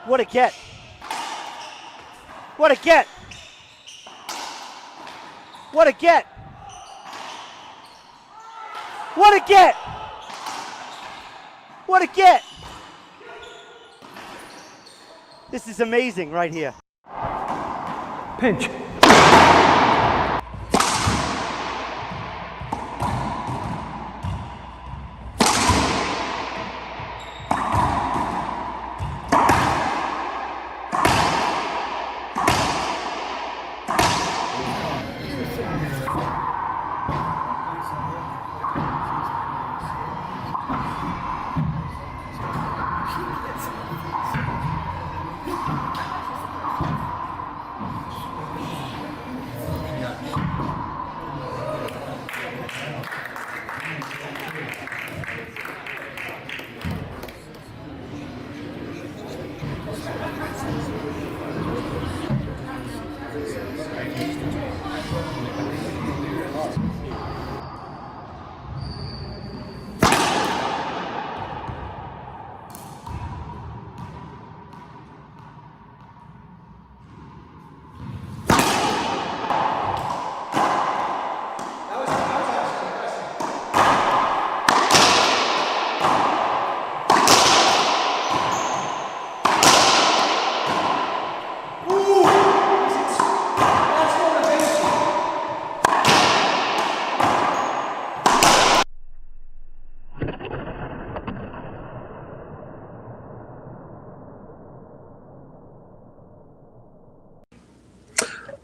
What a get. What a get. What a get. What a get. What a get. This is amazing right here. Pinch.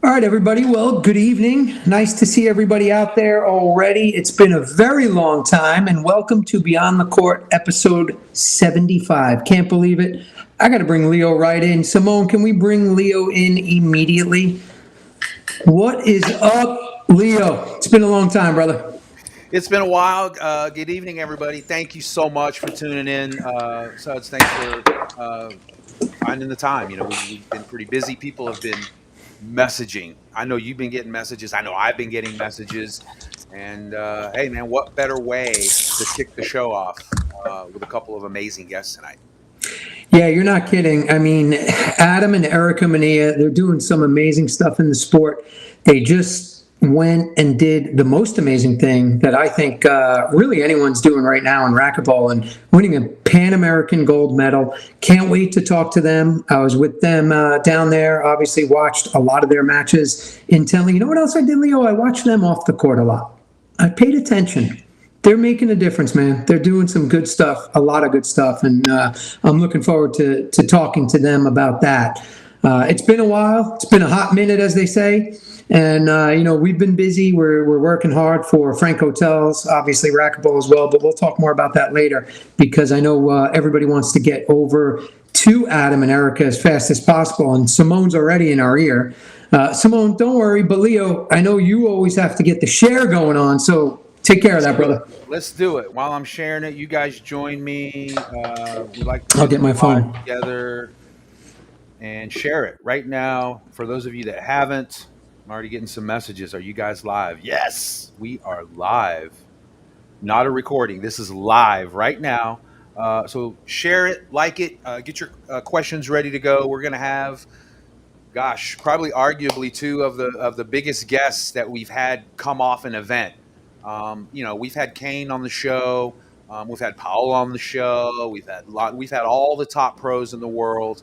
All right, everybody. Well, good evening. Nice to see everybody out there already. It's been a very long time, and welcome to Beyond the Court, episode 75. Can't believe it. I got to bring Leo right in. Simone, can we bring Leo in immediately? What is up, Leo? It's been a long time, brother. It's been a while. Good evening, everybody. Thank you so much for tuning in. Suds, thanks for finding the time. You know, we've been pretty busy. People have been messaging. I know you've been getting messages. I know I've been getting messages. And hey, man, what better way to kick the show off with a couple of amazing guests tonight? Yeah, you're not kidding. I mean, Adam and Erika Manilla, they're doing some amazing stuff in the sport. They just went and did the most amazing thing that I think really anyone's doing right now in racquetball and winning a Pan American gold medal. Can't wait to talk to them. I was with them down there, obviously watched a lot of their matches intently. You know what else I did, Leo? I watched them off the court a lot. I paid attention. They're making a difference, man. They're doing some good stuff, a lot of good stuff, and I'm looking forward to talking to them about that. It's been a while. It's been a hot minute, as they say. And, you know, we've been busy. We're working hard for Frank Hotels, obviously racquetball as well, but we'll talk more about that later because I know everybody wants to get over to Adam and Erika as fast as possible. And Simone's already in our ear. Simone, don't worry. But Leo, I know you always have to get the share going on. So take care of that, brother. Let's do it. While I'm sharing it, you guys join me. We'd like to I'll get my phone together and share it right now. For those of you that haven't, I'm already getting some messages. Are you guys live? Yes, we are live. Not a recording. This is live right now. So share it, like it, get your questions ready to go. We're going to have, gosh, probably arguably two of the biggest guests that we've had come off an event. You know, we've had Kane on the show. We've had Paolo on the show. We've had all the top pros in the world.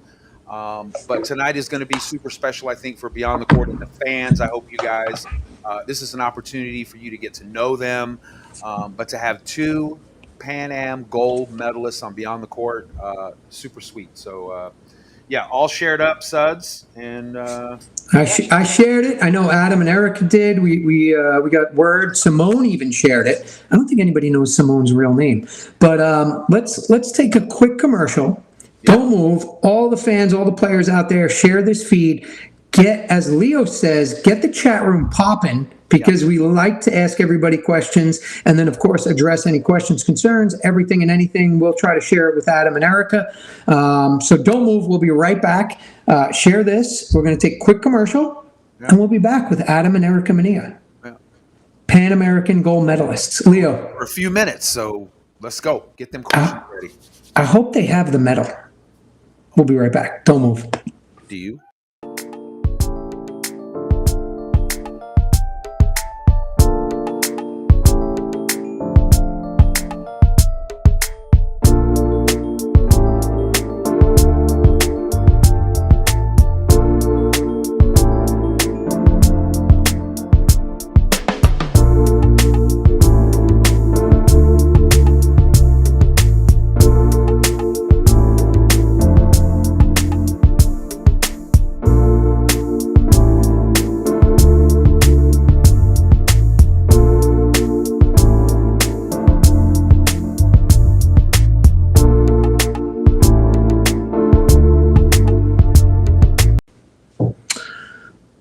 But tonight is going to be super special, I think, for Beyond the Court and the fans. I hope you guys, this is an opportunity for you to get to know them, but to have two Pan Am gold medalists on Beyond the Court, super sweet. So, yeah, all shared up, Suds. And I shared it. I know Adam and Erika did. We got word. Simone even shared it. I don't think anybody knows Simone's real name. But let's take a quick commercial. Don't move. All the fans, all the players out there, share this feed. Get, as Leo says, get the chat room popping because we like to ask everybody questions and then, of course, address any questions, concerns, everything and anything. We'll try to share it with Adam and Erika. So don't move. We'll be right back. Share this. We're going to take a quick commercial and we'll be back with Adam and Erika Manilla, Pan American gold medalists. Leo. For a few minutes. So let's go. Get them questions ready. I hope they have the medal. We'll be right back. Don't move. Do you?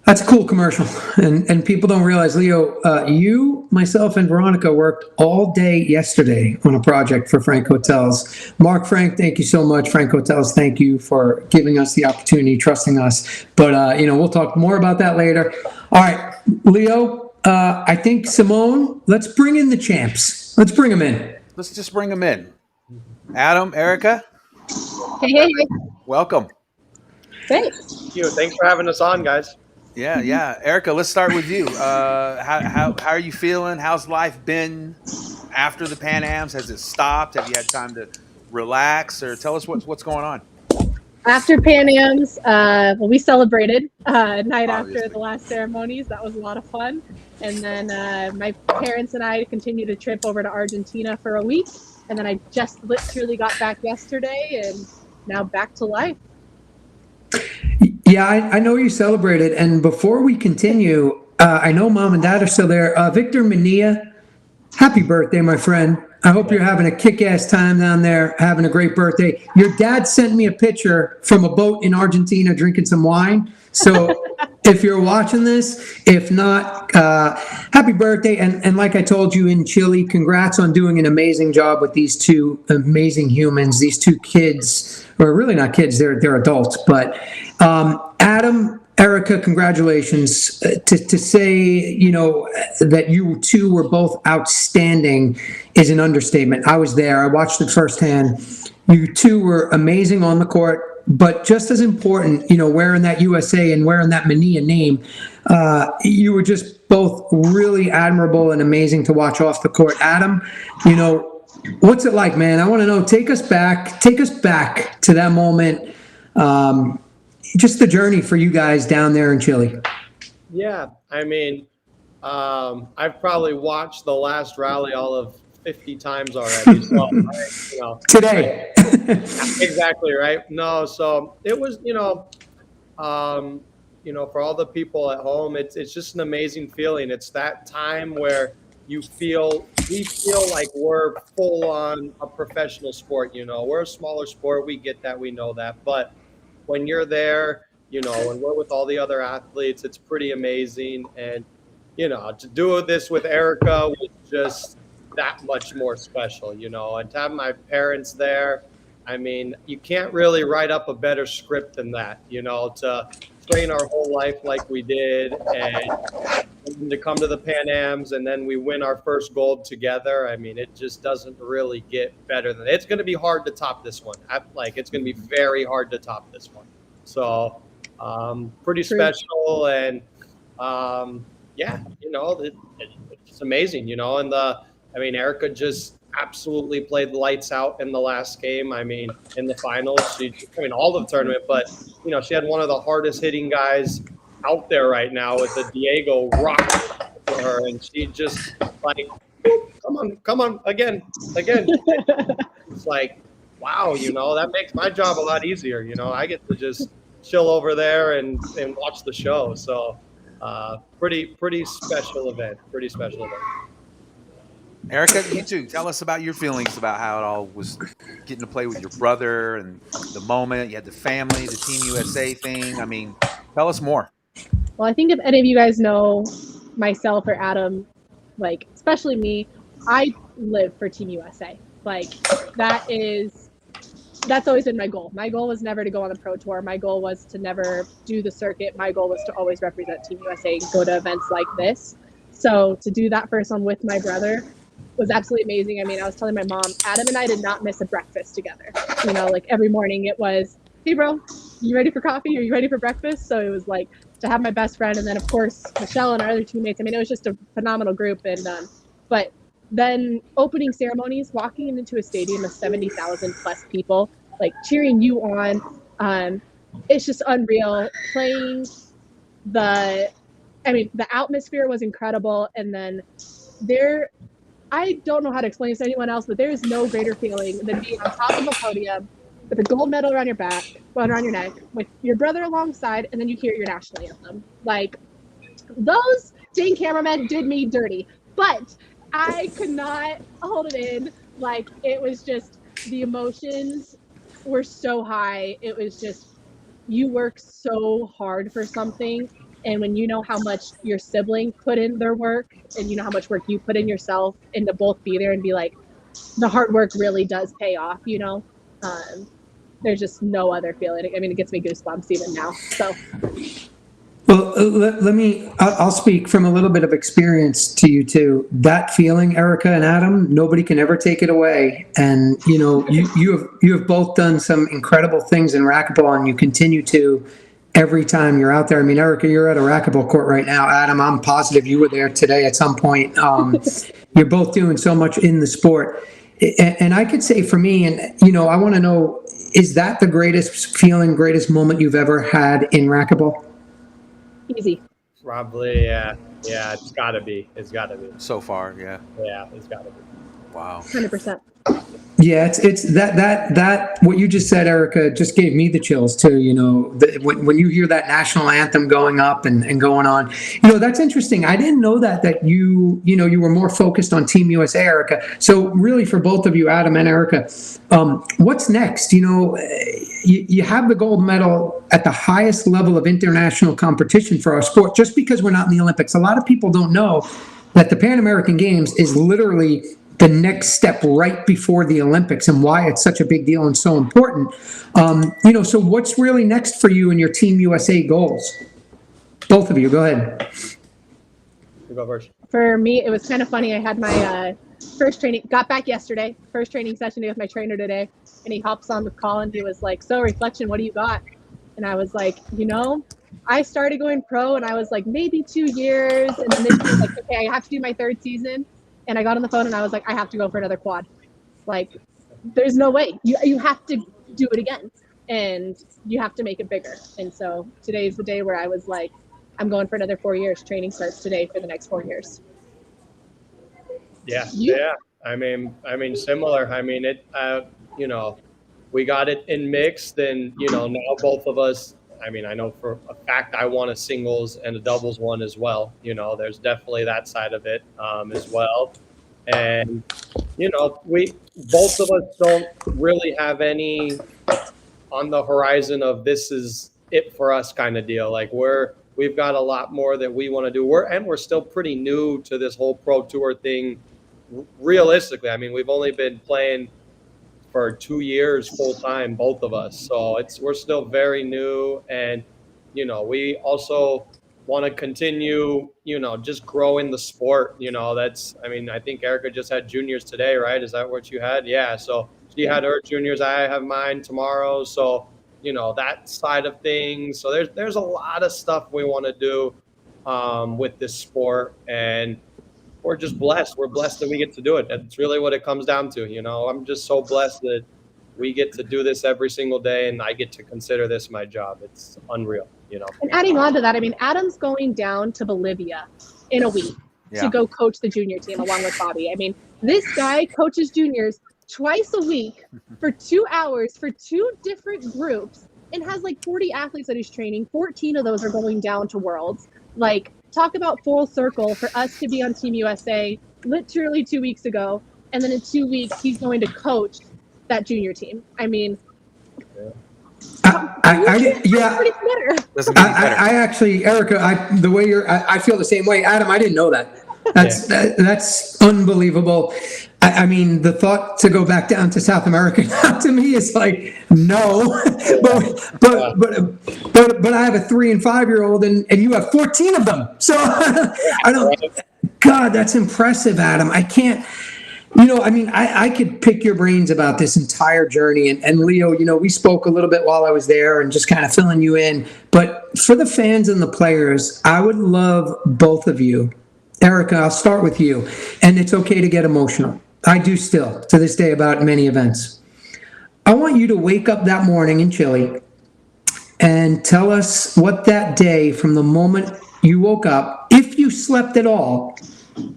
That's a cool commercial. And people don't realize, Leo, you, myself, and Veronica worked all day yesterday on a project for Frank Hotels. Mark, Frank, thank you so much. Frank Hotels, thank you for giving us the opportunity, trusting us. But, we'll talk more about that later. All right, Leo, I think Simone, let's bring in the champs. Let's bring them in. Let's just bring them in. Adam, Erika, Hey. welcome. Thanks. Thank you. Thanks for having us on, guys. Yeah. Erika, let's start with you. How are you feeling? How's life been after the Pan Ams? Has it stopped? Have you had time to relax, or tell us what's going on? After Pan Ams, we celebrated night Obviously. after the last ceremonies. That was a lot of fun. And then my parents and I continued a trip over to Argentina for a week. And then I just literally got back yesterday and now back to life. Yeah, I know you celebrated. And before we continue, I know Mom and Dad are still there. Victor Manilla, happy birthday, my friend. I hope you're having a kick-ass time down there, having a great birthday. Your dad sent me a picture from a boat in Argentina drinking some wine. So if you're watching this, if not, happy birthday. And like I told you in Chile, congrats on doing an amazing job with these two amazing humans, these two kids, or really not kids, they're adults. But Adam, Erika, congratulations. To say, that you two were both outstanding is an understatement. I was there. I watched it firsthand. You two were amazing on the court, but just as important, wearing that USA and wearing that Manilla name, you were just both really admirable and amazing to watch off the court. Adam, what's it like, man? I want to know, take us back to that moment. Just the journey for you guys down there in Chile. Yeah, I mean, I've probably watched the last rally all of 50 times already. So, right, Today. Exactly, right? No, so it was, for all the people at home, it's just an amazing feeling. It's that time where we feel like we're full on a professional sport. We're a smaller sport. We get that. We know that. But when you're there, and we're with all the other athletes, it's pretty amazing. And, to do this with Erika was just that much more special, and to have my parents there, I mean, you can't really write up a better script than that, to train our whole life like we did and to come to the Pan Ams and then we win our first gold together. I mean, it just doesn't really get better than that. It's going to be hard to top this one. It's going to be very hard to top this one. So pretty special. And it's amazing, and Erika just absolutely played the lights out in the last game. I mean, in the finals, all of the tournament, but she had one of the hardest hitting guys out there right now with the Diego rock for her, and she just come on, again. It's like, wow, that makes my job a lot easier. I get to just chill over there and watch the show. So, pretty special event. Erika, you too. Tell us about your feelings about how it all was, getting to play with your brother and the moment. You had the family, the Team USA thing. I mean, tell us more. Well, I think if any of you guys know myself or Adam, especially me, I live for Team USA. That's always been my goal. My goal was never to go on the pro tour. My goal was to never do the circuit. My goal was to always represent Team USA and go to events like this. So to do that first one with my brother was absolutely amazing. I mean, I was telling my mom, Adam and I did not miss a breakfast together. Every morning it was hey bro, you ready for coffee? Are you ready for breakfast? So it was like to have my best friend, and then of course Michelle and our other teammates. I mean, it was just a phenomenal group. And but then opening ceremonies, walking into a stadium of 70,000 plus people, like cheering you on, it's just unreal. Playing the atmosphere was incredible. And then I don't know how to explain this to anyone else, but there is no greater feeling than being on top of a podium with a gold medal around your back, around your neck, with your brother alongside, and then you hear your national anthem. Like, those dang cameramen did me dirty, but I could not hold it in. Like, it was just, the emotions were so high. It was just, you work so hard for something, and when you know how much your sibling put in their work, and you know how much work you put in yourself, and to both be there and be like, the hard work really does pay off, you know? There's just no other feeling. I mean, it gets me goosebumps even now. So, Well, I'll speak from a little bit of experience to you two. That feeling, Erika and Adam, nobody can ever take it away. And, you know, you have both done some incredible things in racquetball, and you continue to every time you're out there. I mean, Erika, you're at a racquetball court right now. Adam, I'm positive you were there today at some point. You're both doing so much in the sport. And I could say for me, and, you know, I want to know, is that the greatest feeling, greatest moment you've ever had in racquetball? easy. Probably, yeah. Yeah, it's gotta be. It's gotta be. So far, yeah. Yeah, it's gotta be. Wow. 100%. Yeah, it's that what you just said, Erika, just gave me the chills too. You know, when you hear that national anthem going up and going on, you know, that's interesting. I didn't know that you were more focused on Team USA, Erika. So really, for both of you, Adam and Erika, what's next? You know, you have the gold medal at the highest level of international competition for our sport. Just because we're not in the Olympics, a lot of people don't know that the Pan American Games is literally the next step right before the Olympics, and why it's such a big deal and so important. You know, so what's really next for you and your Team USA goals? Both of you, go ahead. You go first. For me, it was kind of funny. I had my first training, got back yesterday, first training session with my trainer today, and he hops on the call and he was like, so Reflection, what do you got? And I was like, you know, I started going pro and I was like, maybe 2 years. And then this was like, okay, I have to do my third season. And I got on the phone and I was like, I have to go for another quad. Like, there's no way. You have to do it again, and you have to make it bigger. And so today's the day where I was like, I'm going for another 4 years. Training starts today for the next 4 years. Yeah, yeah. I mean, similar. I mean, it. You know, we got it in mixed, and you know, now both of us. I mean, I know for a fact I won a singles and a doubles one as well. You know, there's definitely that side of it as well. And, you know, we both of us don't really have any on the horizon of this is it for us kind of deal. Like we've got a lot more that we want to do. We're still pretty new to this whole pro tour thing. Realistically, I mean, we've only been playing for 2 years full time, both of us. So we're still very new, and you know, we also want to continue, you know, just growing the sport. You know, I mean, I think Erika just had juniors today, right? Is that what you had? Yeah. So she had her juniors. I have mine tomorrow. So, you know, that side of things. So there's a lot of stuff we want to do with this sport, and we're just blessed. We're blessed that we get to do it. That's really what it comes down to. You know, I'm just so blessed that we get to do this every single day, and I get to consider this my job. It's unreal, you know. And adding on to that, I mean, Adam's going down to Bolivia in a week to go coach the junior team along with Bobby. I mean, this guy coaches juniors twice a week for 2 hours for 2 different groups, and has like 40 athletes that he's training. 14 of those are going down to Worlds. Like, talk about full circle for us to be on Team USA literally 2 weeks ago, and then in 2 weeks he's going to coach that junior team. I mean, I actually, Erika, the way I feel the same way. Adam, I didn't know that. That's unbelievable. I mean, the thought to go back down to South America now to me is like, no, but I have a 3 and 5 year old, and you have 14 of them. So I don't. God, that's impressive, Adam. I can't. I mean, I could pick your brains about this entire journey. And Leo, we spoke a little bit while I was there and just kind of filling you in. But for the fans and the players, I would love both of you. Erika, I'll start with you. And it's okay to get emotional. I do still, to this day, about many events. I want you to wake up that morning in Chile and tell us what that day, from the moment you woke up, if you slept at all,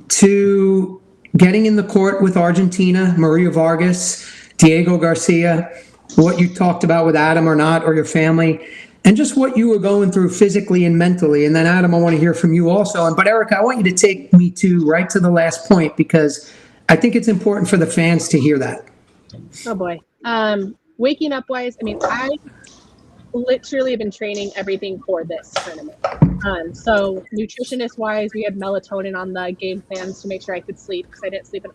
to getting in the court with Argentina, Maria Vargas, Diego Garcia, what you talked about with Adam or not, or your family, and just what you were going through physically and mentally. And then Adam, I want to hear from you also. But Erika, I want you to take me right to the last point, because I think it's important for the fans to hear that. Oh boy. Waking up wise, I mean, I literally have been training everything for this tournament. So nutritionist wise, we had melatonin on the game plans to make sure I could sleep, because I didn't sleep in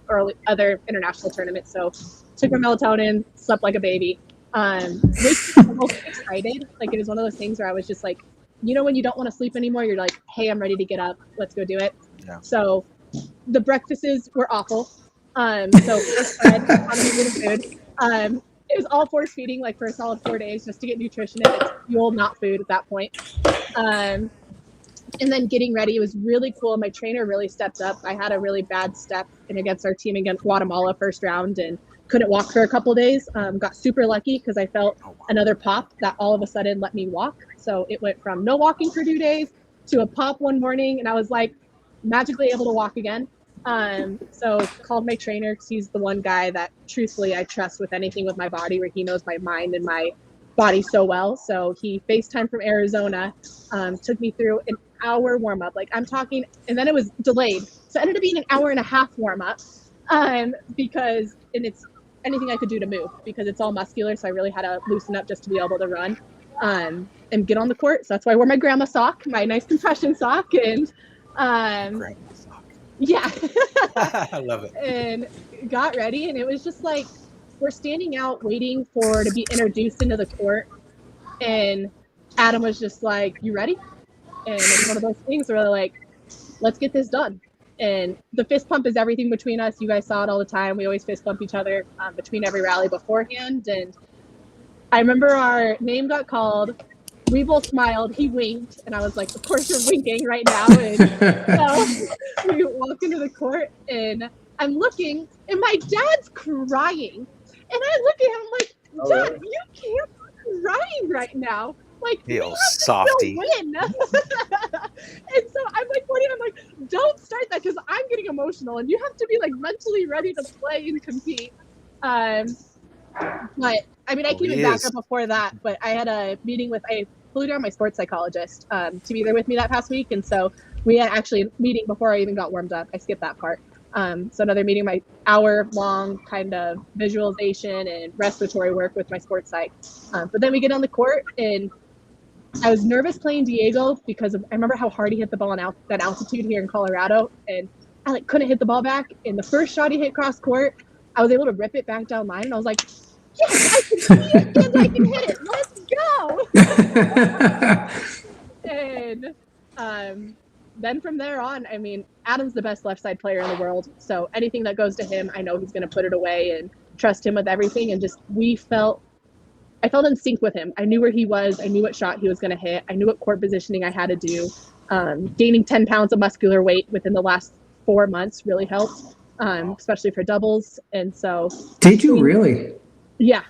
other international tournaments. So took my melatonin, slept like a baby. Most excited. Like, it was one of those things where I was just like, when you don't want to sleep anymore, you're like, hey, I'm ready to get up. Let's go do it. Yeah. So the breakfasts were awful. So first bread, food. It was all force feeding, like, for a solid 4 days, just to get nutrition in. It's fuel, not food at that point. And then getting ready, it was really cool. My trainer really stepped up. I had a really bad step against our team against Guatemala first round and couldn't walk for a couple of days. Got super lucky because I felt another pop that all of a sudden let me walk. So it went from no walking for 2 days to a pop one morning, and I was like magically able to walk again. So called my trainer, because he's the one guy that truthfully I trust with anything with my body, where he knows my mind and my body so well. So he FaceTime from Arizona, took me through an hour warm up. Like, I'm talking, and then it was delayed. So it ended up being an hour and a half warm up, because, and it's anything I could do to move, because it's all muscular. So I really had to loosen up just to be able to run, and get on the court. So that's why I wore my grandma sock, my nice compression sock, and, yeah. I love it. And got ready, and it was just like, we're standing out waiting to be introduced into the court, and Adam was just like, you ready? And it's one of those things where, like, let's get this done. And the fist pump is everything between us. You guys saw it all the time. We always fist bump each other between every rally beforehand. And I remember our name got called. We both smiled. He winked, and I was like, of course you're winking right now. And so we walk into the court, and I'm looking, and my dad's crying. And I look at him, I'm like, Dad, you can't be crying right now. Like, you softy. Win. And so I'm like, I'm like, don't start that, because I'm getting emotional, and you have to be like mentally ready to play and compete. But I mean, I can even back up before that, but I had a meeting I flew down my sports psychologist to be there with me that past week. And so we had actually a meeting before I even got warmed up. I skipped that part. So another meeting, my hour-long kind of visualization and respiratory work with my sports psych. But then we get on the court, and I was nervous playing Diego because I remember how hard he hit the ball on that altitude here in Colorado, and I couldn't hit the ball back. And the first shot he hit cross court, I was able to rip it back down line, and I was like, yes, I can see it, and I can hit it. Let's go. And then from there on, I mean, Adam's the best left side player in the world. So anything that goes to him, I know he's going to put it away, and trust him with everything. And just, I felt in sync with him. I knew where he was. I knew what shot he was going to hit. I knew what court positioning I had to do. Gaining 10 pounds of muscular weight within the last 4 months really helped, especially for doubles. And so. Did you really? Yeah.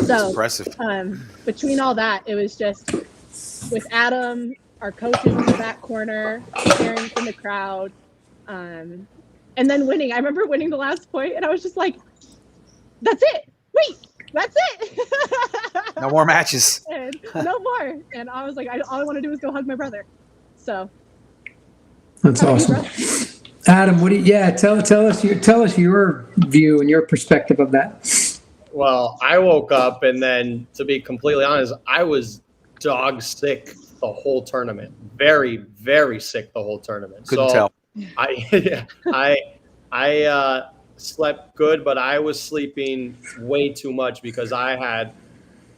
So impressive. Between all that, it was just with Adam, our coaches in the back corner, cheering from the crowd, and then winning. I remember winning the last point, and I was just like, that's it. Wait, that's it. No more matches. And no more. And I was like, all I want to do is go hug my brother. So that's awesome. Adam, what do you, tell us your view and your perspective of that. Well, I woke up, and then, to be completely honest, I was dog sick the whole tournament. Very, very sick the whole tournament. Couldn't tell. I slept good, but I was sleeping way too much because I had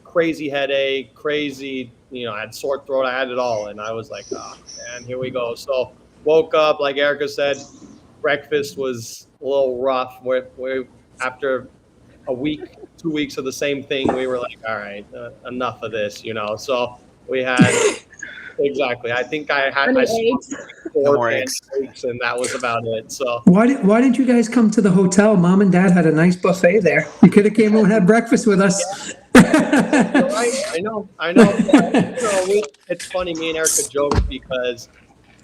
crazy headache, I had sore throat, I had it all. And I was like, oh, man, here we go. So woke up, like Erika said, breakfast was a little rough. We after a week, 2 weeks of the same thing, we were like, all right, enough of this, So we had exactly. I think I eggs. No more pancakes, and that was about it. So Why didn't you guys come to the hotel? Mom and Dad had a nice buffet there. You could have came over and had breakfast with us. you're right. I know. It's funny. Me and Erika joke because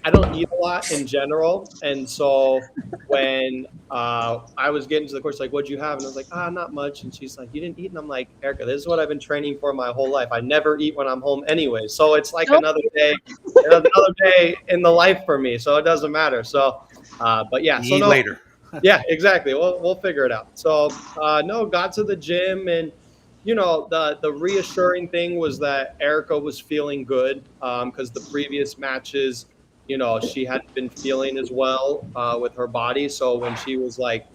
I don't eat a lot in general, and so when I was getting to the course, like, what'd you have? And I was like, not much. And she's like, you didn't eat? And I'm like, Erika, this is what I've been training for my whole life. I never eat when I'm home anyway. So it's like another day in the life for me. So it doesn't matter. So, but yeah. So Eat later. Yeah, exactly. We'll figure it out. So got to the gym, and the reassuring thing was that Erika was feeling good because the previous matches, she hadn't been feeling as well with her body. So when she was like,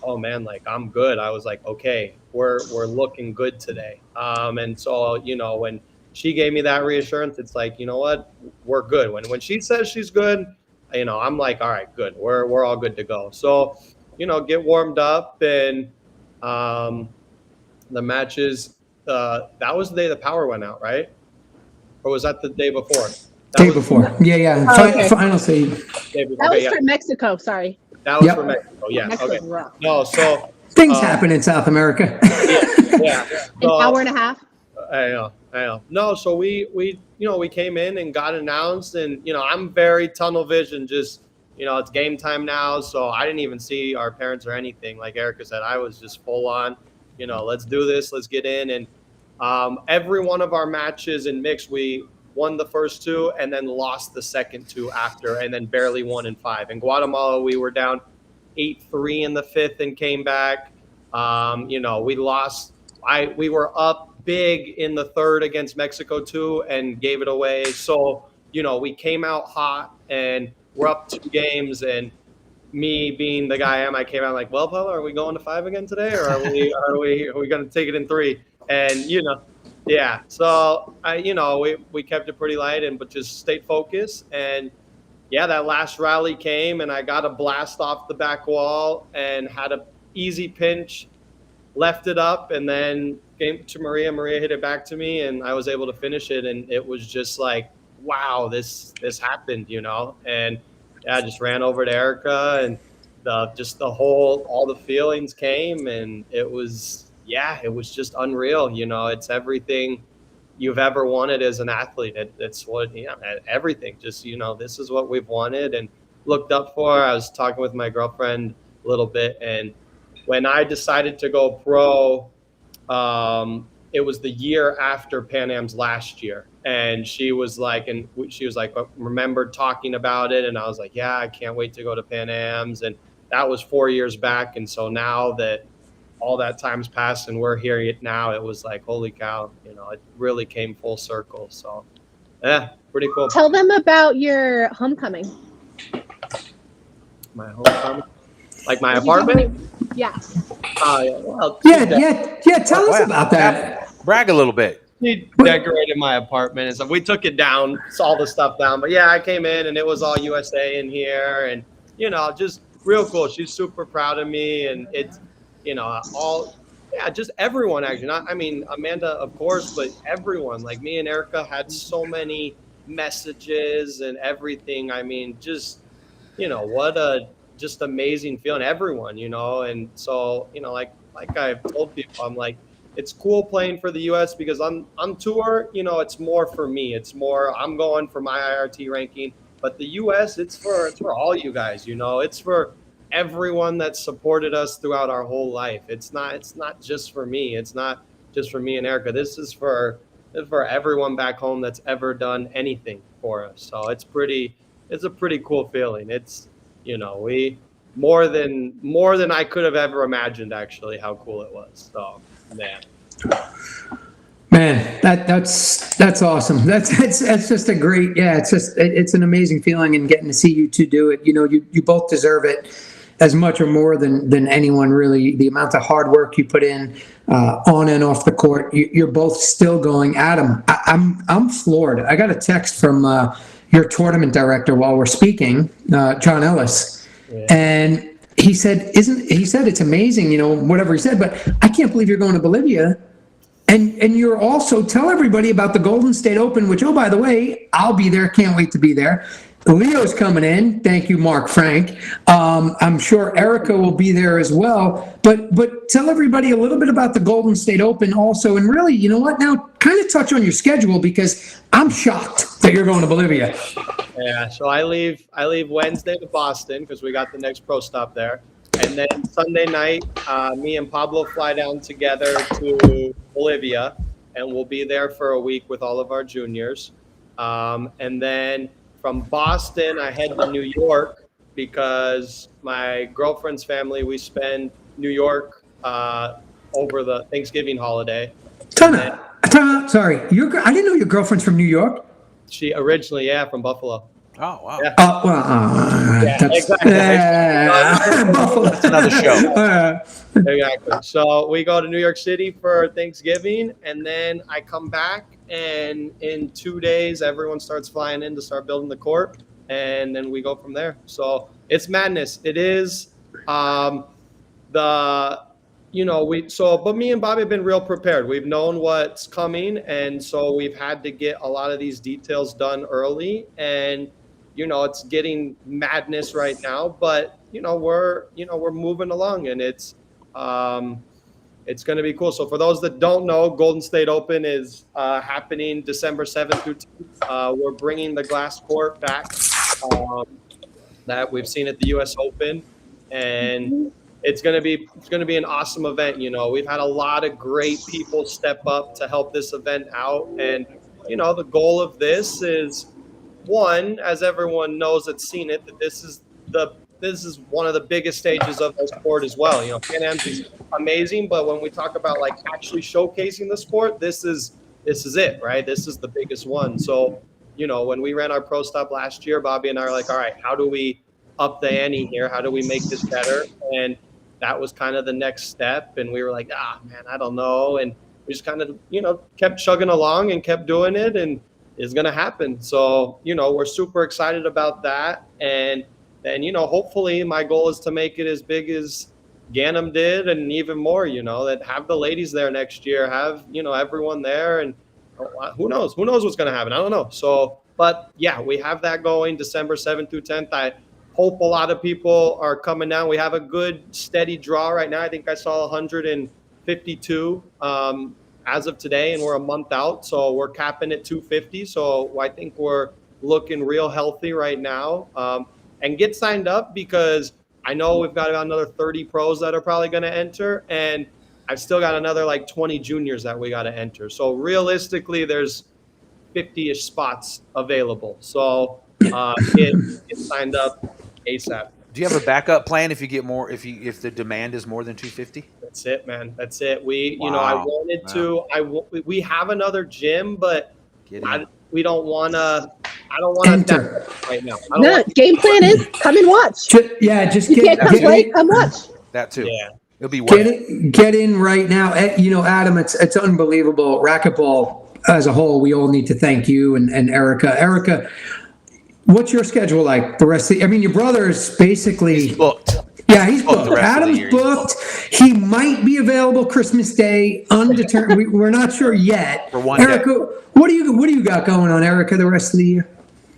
oh man, like I'm good, I was like, okay, we're looking good today. And so, when she gave me that reassurance, it's like, you know what, we're good. When she says she's good, I'm like, all right, good. We're all good to go. So, get warmed up, and the matches, that was the day the power went out, right? Or was that the day before? Day before. Yeah. Oh, okay. Final seed. That was for Mexico. Sorry. That was for Mexico. Yeah. Mexico's Okay. rough. No, so Things happen in South America. yeah. An hour and a half. I know. No, so we came in and got announced, and I'm very tunnel vision. Just it's game time now, so I didn't even see our parents or anything. Like Erika said, I was just full on. Let's do this. Let's get in, and every one of our matches in mixed, we won the first two and then lost the second two after, and then barely won in 5. In Guatemala, we were down 8-3 in the 5th and came back. We lost. We were up big in the 3rd against Mexico too and gave it away. So, we came out hot and we're up 2 games, and me being the guy I am, I came out like, well, Paula, are we going to 5 again today, or are we going to take it in 3? And yeah. So we kept it pretty light but just stayed focused. And yeah, that last rally came, and I got a blast off the back wall and had a easy pinch, left it up, and then came to Maria. Maria hit it back to me, and I was able to finish it. And it was just like, wow, this happened, And yeah, I just ran over to Erika, and all the feelings came, and it was just unreal. It's everything you've ever wanted as an athlete. It's what, everything. Just, this is what we've wanted and looked up for. I was talking with my girlfriend a little bit, and when I decided to go pro, it was the year after Pan Am's last year. And she was like, remembered talking about it. And I was like, yeah, I can't wait to go to Pan Am's. And that was 4 years back. And so now that all that time's passed and we're hearing it now, it was like, holy cow, it really came full circle. So yeah, pretty cool. Tell them about your homecoming. My homecoming? Like my apartment? Yeah. Tell us about that. Brag a little bit. She decorated my apartment and stuff. We took it down, all the stuff down. But yeah, I came in and it was all USA in here, and just real cool. She's super proud of me, and it's just everyone actually. Not, I mean, Amanda, of course, but everyone. Like me and Erika had so many messages and everything. I mean, just what a just amazing feeling. Everyone, and so like I've told people, I'm like, it's cool playing for the U.S. because on tour, it's more for me. It's more I'm going for my IRT ranking, but the U.S. it's for all you guys. It's for everyone that supported us throughout our whole life. It's not just for me. It's not just for me and Erika. This is for everyone back home that's ever done anything for us. So it's a pretty cool feeling. It's we more than I could have ever imagined, actually, how cool it was. So Man, that's awesome. That's just a great, it's an amazing feeling, and getting to see you two do it. You both deserve it as much or more than anyone, really. The amount of hard work you put in on and off the court, you're both still going. Adam, I'm floored. I got a text from your tournament director while we're speaking, John Ellis, And he said, it's amazing, whatever he said, but I can't believe you're going to Bolivia. And you're also, tell everybody about the Golden State Open, which, oh, by the way, I'll be there. Can't wait to be there. Leo's coming in. Thank you, Mark Frank. I'm sure Erika will be there as well. But tell everybody a little bit about the Golden State Open also. And really, you know what? Now, kind of touch on your schedule, because I'm shocked that you're going to Bolivia. Yeah, so I leave Wednesday to Boston because we got the next pro stop there. And then Sunday night, me and Pablo fly down together to Bolivia, and we'll be there for a week with all of our juniors. And then from Boston, I head to New York because my girlfriend's family, we spend New York over the Thanksgiving holiday. Time out. Sorry. I didn't know your girlfriend's from New York. She originally, from Buffalo. Oh, wow. Yeah. Exactly. Buffalo. That's another show. Exactly. So we go to New York City for Thanksgiving, and then I come back, and in 2 days, everyone starts flying in to start building the court, and then we go from there. So it's madness. It is. But me and Bobby have been real prepared. We've known what's coming, and so we've had to get a lot of these details done early, and it's getting madness right now, but we're moving along, and it's going to be cool. So for those that don't know, Golden State Open is happening December 7th through 10th. We're bringing the glass court back that we've seen at the U.S. Open, and it's going to be an awesome event. We've had a lot of great people step up to help this event out, and the goal of this is, one, as everyone knows that's seen it, that this is one of the biggest stages of the sport as well. Pan Am's is amazing, but when we talk about actually showcasing the sport, this is it, right? This is the biggest one. So, when we ran our pro stop last year, Bobby and I are like, all right, how do we up the ante here? How do we make this better? And that was kind of the next step. And we were like, man, I don't know. And we just kind of, kept chugging along and kept doing it, and it's going to happen. So, we're super excited about that. And then, hopefully my goal is to make it as big as Ganem did, and even more, that have the ladies there next year, have, everyone there, and who knows what's going to happen. I don't know. So, but yeah, we have that going December 7th through 10th. I hope a lot of people are coming down. We have a good steady draw right now. I think I saw 152 as of today, and we're a month out. So we're capping at 250. So I think we're looking real healthy right now. And get signed up, because I know we've got another 30 pros that are probably going to enter, and I've still got another 20 juniors that we got to enter. So realistically, there's 50-ish spots available. So get signed up ASAP. Do you have a backup plan if you get more, if the demand is more than 250? That's it, man. That's it. We, Wow. we have another gym, but we don't want to. I don't want Enter to right now. No, game plan is come and watch. Just You can't come play, come watch. That too. Yeah. It'll be worth it. get in right now. Adam, it's unbelievable. Racquetball as a whole, we all need to thank you and Erika. Erika, what's your schedule like the rest of your brother is basically He's booked. Yeah, he's booked. the rest of the Adam's year. booked. He might be available Christmas Day, undetermined. We're not sure yet. For one Erika, day. what do you got going on, Erika, the rest of the year?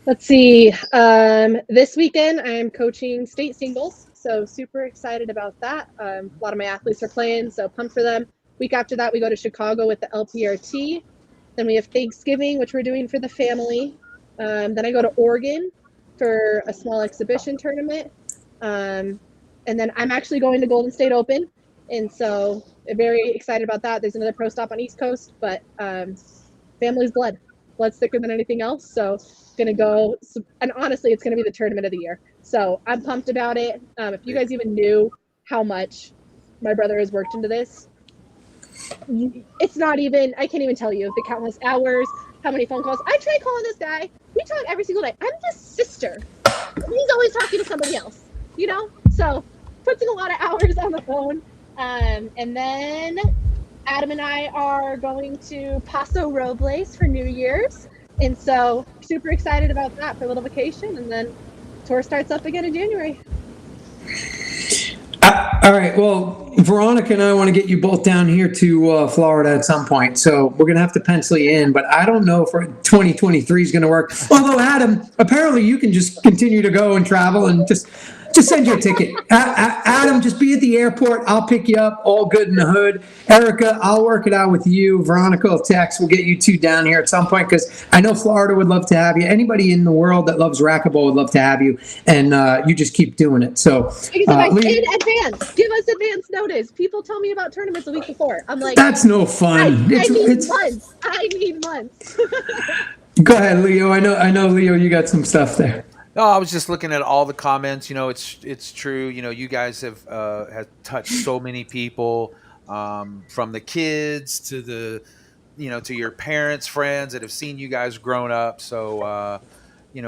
Let's see. This weekend I am coaching state singles, so super excited about that. A lot of my athletes are playing, so pumped for them. Week after that, we go to Chicago with the LPRT. Then we have Thanksgiving, which we're doing for the family. Then I go to Oregon for a small exhibition tournament. And then I'm actually going to Golden State Open, and so I'm very excited about that. There's another pro stop on East Coast, but family's blood's thicker than anything else. So gonna go, and honestly, it's gonna be the tournament of the year. So I'm pumped about it. If you guys even knew how much my brother has worked into this, it's not even. I can't even tell you the countless hours, how many phone calls. I try calling this guy. We talk every single day. I'm his sister. He's always talking to somebody else. So puts in a lot of hours on the phone. And then Adam and I are going to Paso Robles for New Year's. And so super excited about that for a little vacation. And then tour starts up again in January. All right. Well, Veronica and I want to get you both down here to Florida at some point. So we're going to have to pencil you in. But I don't know if 2023 is going to work. Although, Adam, apparently you can just continue to go and travel and just send you a ticket. Adam, just be at the airport. I'll pick you up. All good in the hood. Erika, I'll work it out with you. Veronica will text. We'll get you two down here at some point because I know Florida would love to have you. Anybody in the world that loves racquetball would love to have you. And you just keep doing it. So in advance, give us advance notice. People tell me about tournaments a week before. I'm like, that's no fun. I need months. I need months. Go ahead, Leo. I know, Leo, you got some stuff there. No, I was just looking at all the comments. You know, it's true. You know, you guys have touched so many people, from the kids to the, to your parents, friends that have seen you guys grown up. So,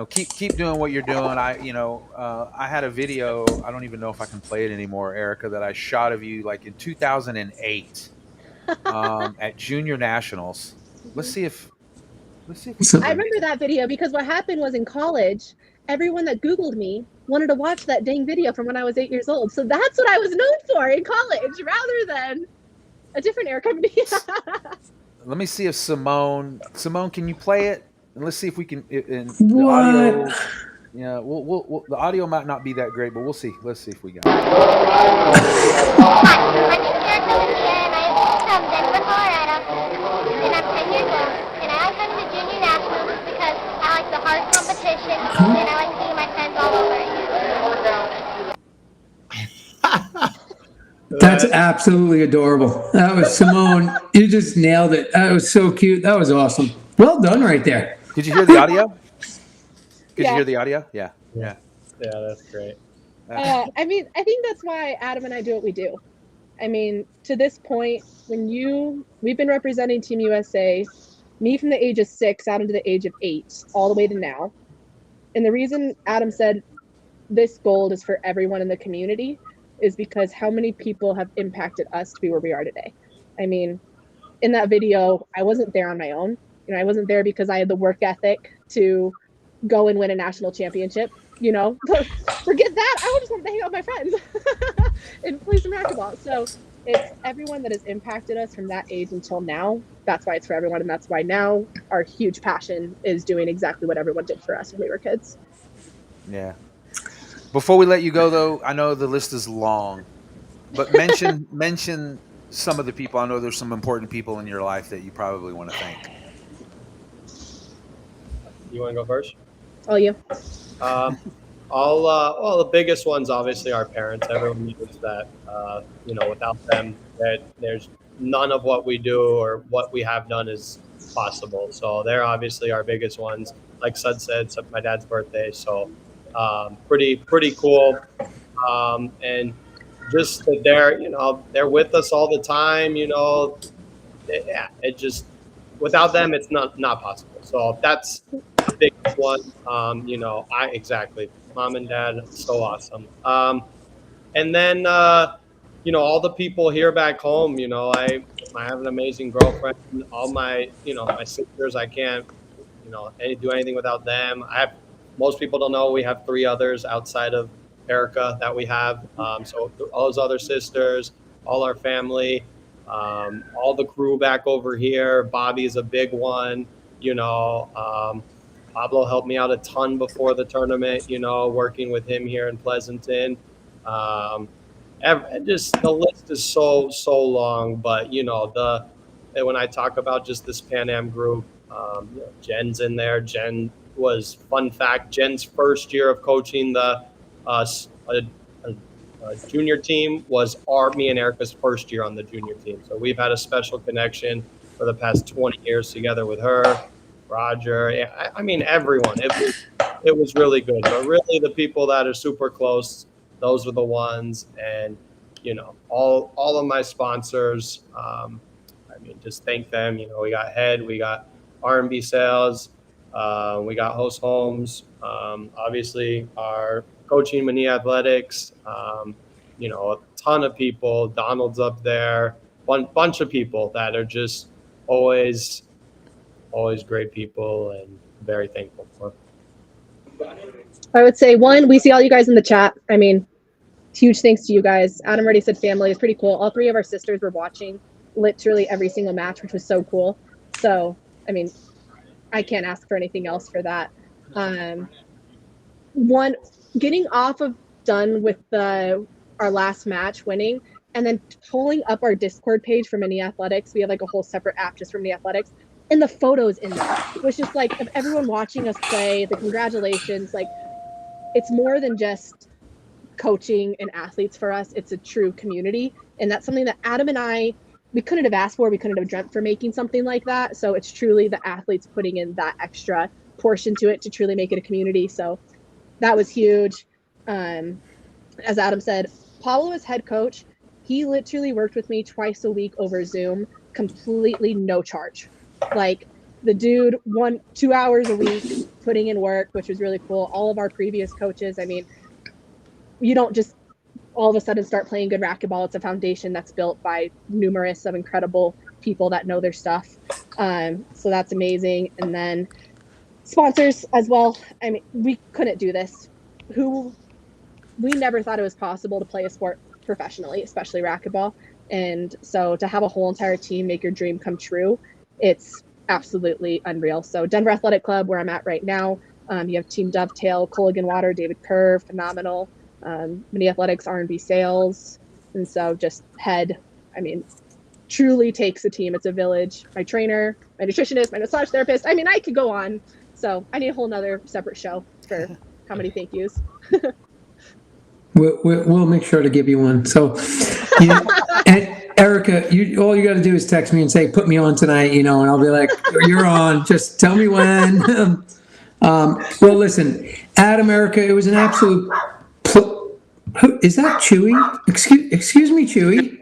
keep doing what you're doing. I had a video. I don't even know if I can play it anymore, Erika, that I shot of you like in 2008 at Junior Nationals. Let's see if. I remember that video because what happened was in college, everyone that Googled me wanted to watch that dang video from when I was 8 years old. So that's what I was known for in college, rather than a different Erika. Let me see if Simone, can you play it? And let's see if we can. The audio, yeah, we'll the audio might not be that great, but we'll see. Let's see if we got it. Hi, my name is Erika and I'm from Denver, Colorado, and I'm 10 years old. And I like going to Junior Nationals because I like the hard competition and I like seeing my friends all over. That's absolutely adorable. That was Simone. You just nailed it. That was so cute. That was awesome. Well done right there. Did you hear the audio? Did you hear the audio? Yeah. Yeah, that's great. I mean, I think that's why Adam and I do what we do. I mean, to this point, we've been representing Team USA, me from the age of 6 out into the age of 8, all the way to now. And the reason Adam said this gold is for everyone in the community is because how many people have impacted us to be where we are today. I mean, in that video, I wasn't there on my own. I wasn't there because I had the work ethic to go and win a national championship. Forget that. I just wanted to hang out with my friends and play some racquetball. So it's everyone that has impacted us from that age until now. That's why it's for everyone. And that's why now our huge passion is doing exactly what everyone did for us when we were kids. Yeah. Before we let you go, though, I know the list is long, but mention some of the people. I know there's some important people in your life that you probably want to thank. You want to go first? Oh, you. Well, the biggest ones, obviously, our parents. Everyone knows that, without them, that there's none of what we do or what we have done is possible. So they're obviously our biggest ones. Like Sud said, it's my dad's birthday. So pretty cool. And just that they're with us all the time, it just, without them, it's not possible. So that's the biggest one. Exactly. Mom and dad, so awesome. And then, all the people here back home, I have an amazing girlfriend. All my, my sisters, I can't, do anything without them. Most people don't know we have 3 others outside of Erika that we have. So all those other sisters, all our family, all the crew back over here. Bobby's a big one, Pablo helped me out a ton before the tournament, working with him here in Pleasanton. Just the list is so long, but when I talk about just this Pan Am group, Jen's in there. Jen was, fun fact, Jen's first year of coaching the junior team was me and Erika's first year on the junior team. So we've had a special connection for the past 20 years together with her, Roger. I mean, everyone. It was really good. But really, the people that are super close, those are the ones. And all of my sponsors. Just thank them. We got Head, we got R&B Sales, we got Host Homes. Obviously, our coaching, Manilla Athletics. A ton of people. Donald's up there. Bunch of people that are just always great people and very thankful for. I would say, 1, we see all you guys in the chat. I mean, huge thanks to you guys. Adam already said family is pretty cool. All 3 of our sisters were watching literally every single match, which was so cool. So, I mean, I can't ask for anything else for that. Getting off of done with our last match, winning, and then pulling up our Discord page for Mini Athletics. We have like a whole separate app just for Mini Athletics, and the photos in there. It was just like of everyone watching us play, the congratulations. Like, it's more than just coaching and athletes for us. It's a true community, and that's something that Adam and I, we couldn't have asked for. We couldn't have dreamt for making something like that. So it's truly the athletes putting in that extra portion to it to truly make it a community. So that was huge. As Adam said, Paulo is head coach. He literally worked with me twice a week over Zoom, completely no charge. Like, the dude 2 hours a week putting in work, which was really cool. All of our previous coaches, I mean, you don't just all of a sudden start playing good racquetball. It's a foundation that's built by numerous of incredible people that know their stuff. So that's amazing. And then sponsors as well. I mean, we couldn't do this. We never thought it was possible to play a sport professionally, especially racquetball. And so to have a whole entire team make your dream come true, it's absolutely unreal. So Denver Athletic Club, where I'm at right now, you have Team Dovetail, Culligan Water, David Kerr, phenomenal. Mini Athletics, R&B Sales. And so just head, I mean, truly takes a team. It's a village. My trainer, my nutritionist, my massage therapist. I mean, I could go on. So I need a whole nother separate show for how many thank yous. We'll make sure to give you one. So, and Erika, all you got to do is text me and say, put me on tonight, and I'll be like, you're on. Just tell me when. Well, listen, Adam, Erika, it was an absolute. Is that Chewy? Excuse me, Chewy.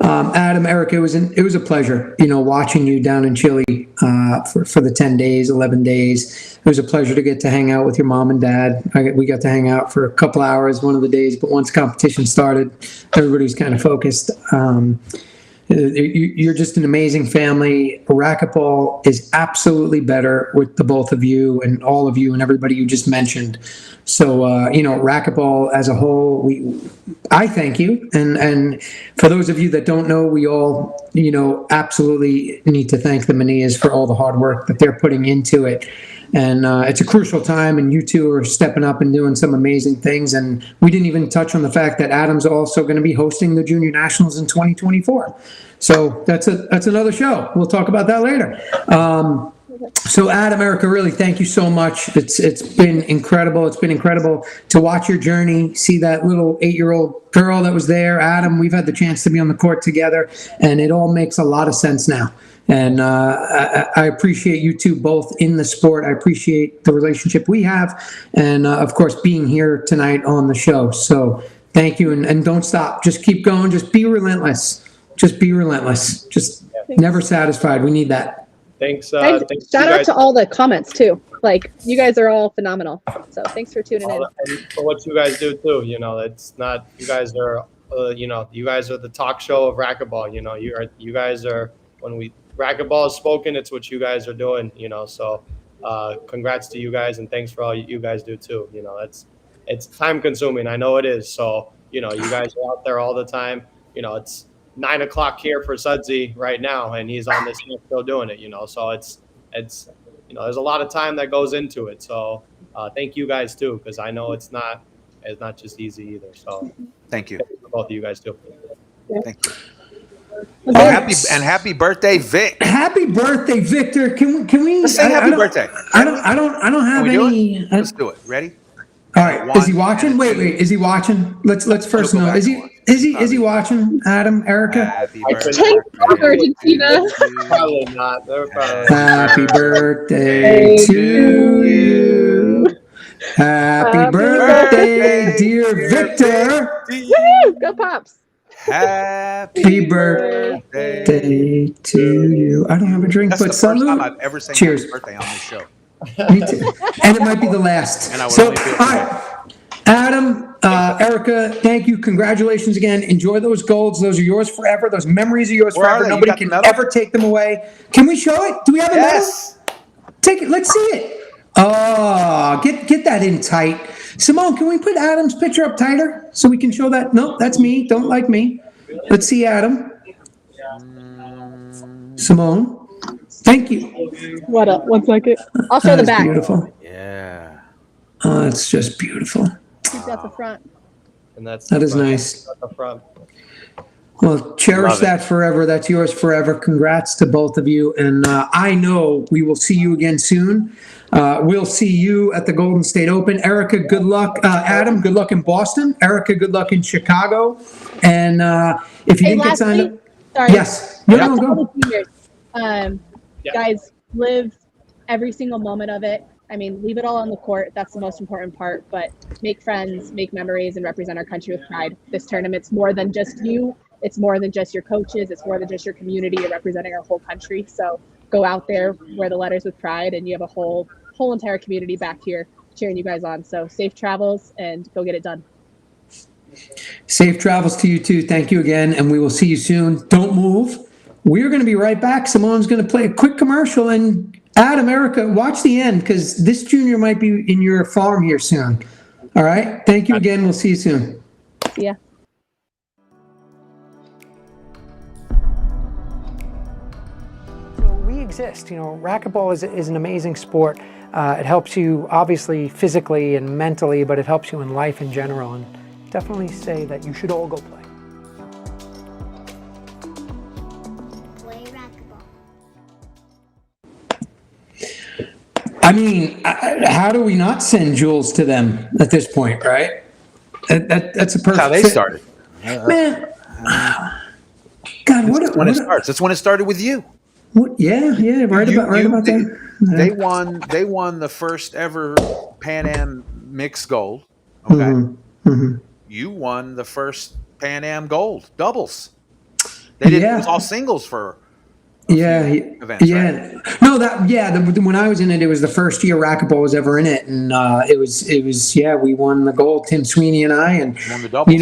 Adam, Erika, it was a pleasure, watching you down in Chile for the 10 days, 11 days. It was a pleasure to get to hang out with your mom and dad. We got to hang out for a couple hours one of the days, but once competition started, everybody was kind of focused. You're just an amazing family. Racquetball is absolutely better with the both of you and all of you and everybody you just mentioned. So, racquetball as a whole, I thank you. And for those of you that don't know, we all, absolutely need to thank the Manillas for all the hard work that they're putting into it. And it's a crucial time, and you two are stepping up and doing some amazing things. And we didn't even touch on the fact that Adam's also going to be hosting the Junior Nationals in 2024. So that's another show. We'll talk about that later. So Adam, Erika, really thank you so much. It's been incredible. It's been incredible to watch your journey, see that little 8-year-old girl that was there. Adam, we've had the chance to be on the court together, and it all makes a lot of sense now. And I appreciate you two both in the sport. I appreciate the relationship we have, and of course being here tonight on the show. So thank you, and don't stop. Just keep going. Just be relentless. Just be relentless. Just never satisfied. We need that. Thanks. Thanks shout out to all the comments too. Like, you guys are all phenomenal. So thanks for tuning in. And for what you guys do too. It's not, you guys are, you guys are the talk show of racquetball. You guys are, when racquetball is spoken, it's what you guys are doing. So congrats to you guys, and thanks for all you guys do too. It's time consuming. I know it is. So you guys are out there all the time. It's 9 o'clock here for Sudsy right now, and he's on this still doing it, so it's there's a lot of time that goes into it. So thank you guys too, because I know it's not just easy either. So thank you. Thank you both of you guys too. Thank you. Happy birthday, Vic. Happy birthday, Victor. Can we Let's say happy birthday? I don't have any. Let's do it. Ready? All right. Is he watching? Wait. Is he watching? Let's first know. Is he watching? Adam, Erika. Happy birthday, Take off Argentina. Probably not. Happy birthday to you. Happy birthday, dear Victor. Woo! Go Pops. Happy birthday to you. I don't have a drink, That's but the first salute. time I've ever sang Cheers. happy birthday on this show. Me too. And it might be the last. And I would So, only do it all right. Adam, Erika, thank you. Congratulations again. Enjoy those golds. Those are yours forever. Those memories are yours Where are forever. they? You Nobody got the can medal? ever take them away. Can we show it? Do we have a medal? Yes. Take it. Let's see it. Oh, get that in tight. Simone, can we put Adam's picture up tighter so we can show that? Nope, that's me. Don't like me. Let's see Adam. Simone, thank you. What up? 1 second. I'll show That the is back. beautiful. Yeah. Oh, it's just beautiful. He's got the front. And that's That the is front. nice. That's the front. Well, cherish Love it. that forever. That's yours forever. Congrats to both of you. And I know we will see you again soon. We'll see you at the Golden State Open. Erika, good luck. Adam, good luck in Boston. Erika, good luck in Chicago. And if you didn't get signed up. Sorry. Yes. No, That's no, all go. the juniors. Guys, live every single moment of it. I mean, leave it all on the court. That's the most important part. But make friends, make memories, and represent our country with pride. This tournament's more than just you. It's more than just your coaches. It's more than just your community. You're representing our whole country. So go out there, wear the letters with pride, and you have a whole entire community back here cheering you guys on. So safe travels and go get it done. Safe travels to you too. Thank you again. And we will see you soon. Don't move. We're going to be right back. Simone's going to play a quick commercial. And Adam, Erika, watch the end because this junior might be in your farm here soon. All right. Thank you again. We'll see you soon. See ya. So we exist. Racquetball is an amazing sport. It helps you obviously physically and mentally, but it helps you in life in general. And definitely say that you should all go play. Play racquetball. I mean, how do we not send Jules to them at this point, right? That's a perfect That's how they fit. started. Man, God, That's when it starts. That's when it started with you. Yeah, right about that. They won the first ever Pan Am mixed gold. Okay. You won the first Pan Am gold doubles. They did. It was all singles for. Events, right? No, when I was in it, it was the first year racquetball was ever in it, and it was we won the gold. Tim Sweeney and I, and won the doubles.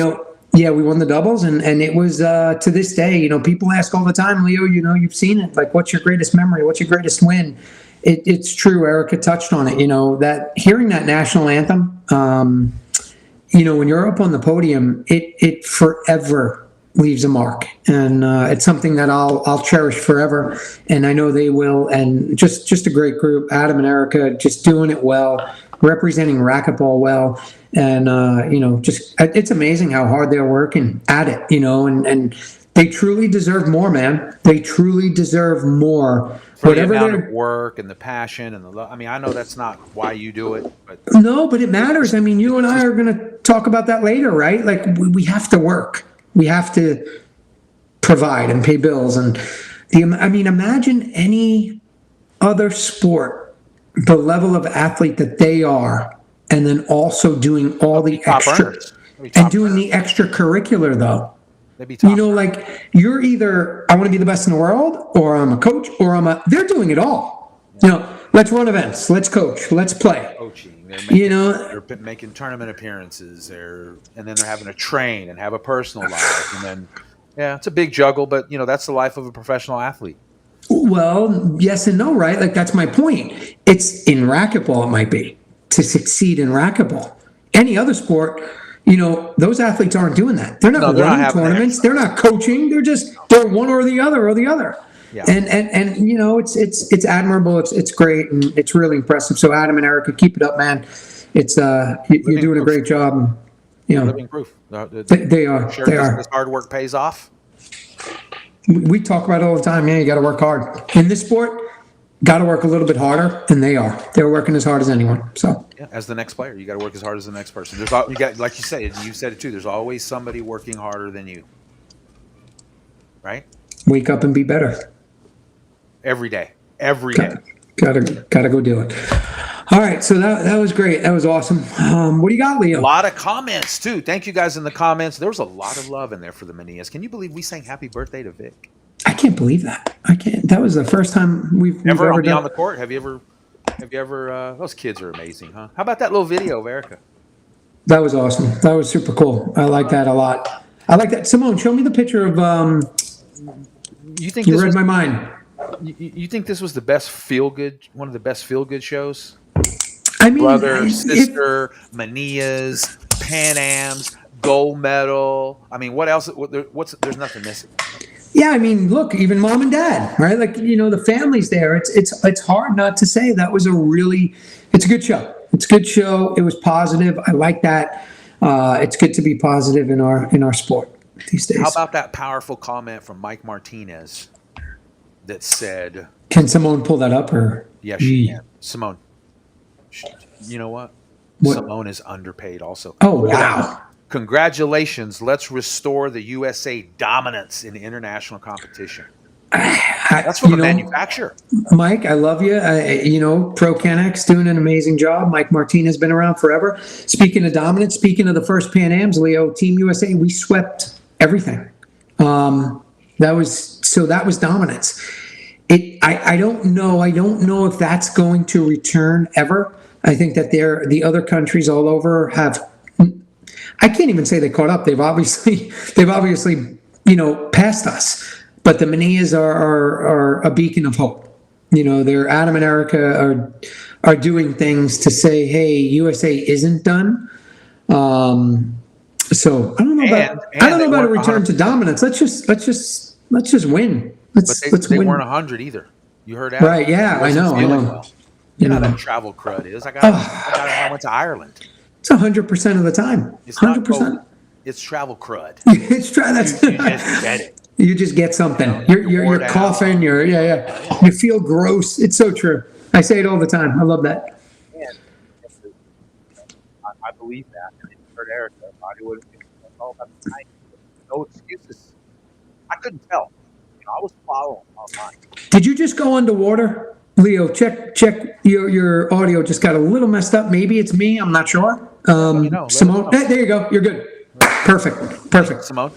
we won the doubles, and it was to this day, people ask all the time, Leo, you've seen it, like, what's your greatest memory? What's your greatest win? It's true. Erika touched on it. That hearing that national anthem, when you're up on the podium, it forever leaves a mark, and it's something that I'll cherish forever, and I know they will. And just a great group, Adam and Erika, just doing it well, representing racquetball well, and it's amazing how hard they're working at it, and they truly deserve more, man. They truly deserve more. For the amount of work and the passion and the love. I mean, I know that's not why you do it, but no, but it matters. I mean, you and I are going to talk about that later, right? Like we have to work. We have to provide and pay bills. And imagine any other sport, the level of athlete that they are, and then also doing all the extra and doing the extracurricular though. They'd be top. Like you're either, I want to be the best in the world, or I'm a coach, or they're doing it all. Let's run events, let's coach, let's play. Coaching, they're making tournament appearances, and then they're having to train and have a personal life, and then it's a big juggle, but that's the life of a professional athlete. Well, yes and no, right? Like that's my point. It's in racquetball, it might be to succeed in racquetball. Any other sport, those athletes aren't doing that. They're not winning tournaments. They're not coaching. They're one or the other. Yeah. And it's admirable. It's great, and it's really impressive. So Adam and Erika, keep it up, man. It's you're doing a great job. Living proof. They are. This hard work pays off. We talk about it all the time. Yeah, you got to work hard in this sport. Got to work a little bit harder, and they are. They're working as hard as anyone. So as the next player, you got to work as hard as the next person. You got, like you said it too. There's always somebody working harder than you. Right? Wake up and be better. Every day. Gotta go do it. All right, so that was great. That was awesome. What do you got, Leo? A lot of comments too. Thank you guys in the comments. There was a lot of love in there for the Manillas. Can you believe we sang "Happy Birthday" to Vic? I can't believe that. I can't. That was the first time we've ever been done on the court. Have you ever? Those kids are amazing, huh? How about that little video of Erika? That was awesome. That was super cool. I like that a lot. I like that. Simone, show me the picture of. You read my mind. You think this was the best feel good? One of the best feel good shows? I mean, brother, sister, Manillas, Pan Ams, gold medal. I mean, what else? There's nothing missing. Yeah, I mean, look, even mom and dad, right? Like, the family's there. It's hard not to say that was it's a good show. It's a good show. It was positive. I like that. It's good to be positive in our sport these days. How about that powerful comment from Mike Martinez that said, Can Simone pull that up or? Yeah, she can. Simone, you know what? Simone is underpaid also. Oh, wow. Congratulations. Let's restore the USA dominance in international competition. That's from the manufacturer. Mike, I love you. Pro Canex doing an amazing job. Mike Martinez has been around forever. Speaking of dominance, speaking of the first Pan Ams, Leo, Team USA, we swept everything. That was dominance. I don't know. I don't know if that's going to return ever. I think that the other countries all over have. I can't even say they caught up. They've obviously passed us. But the Manillas are a beacon of hope. They're Adam and Erika are doing things to say, hey, USA isn't done. So I don't know about a return to dominance. Let's just win. Let's they win. weren't 100 either. You heard Adam? Right? Yeah, I know. Well. You know that travel crud is. I went to Ireland. It's 100% of the time. It's 100%. It's travel crud. It's That's you just get it. You just get something. You're coughing. You feel gross. It's so true. I say it all the time. I love that. And I believe that. And you heard Erika. It's all about the time. No excuses. I couldn't tell. I was following online. Did you just go underwater? Leo, check your audio just got a little messed up. Maybe it's me. I'm not sure. Simone, there you go. You're good. Perfect. Simone.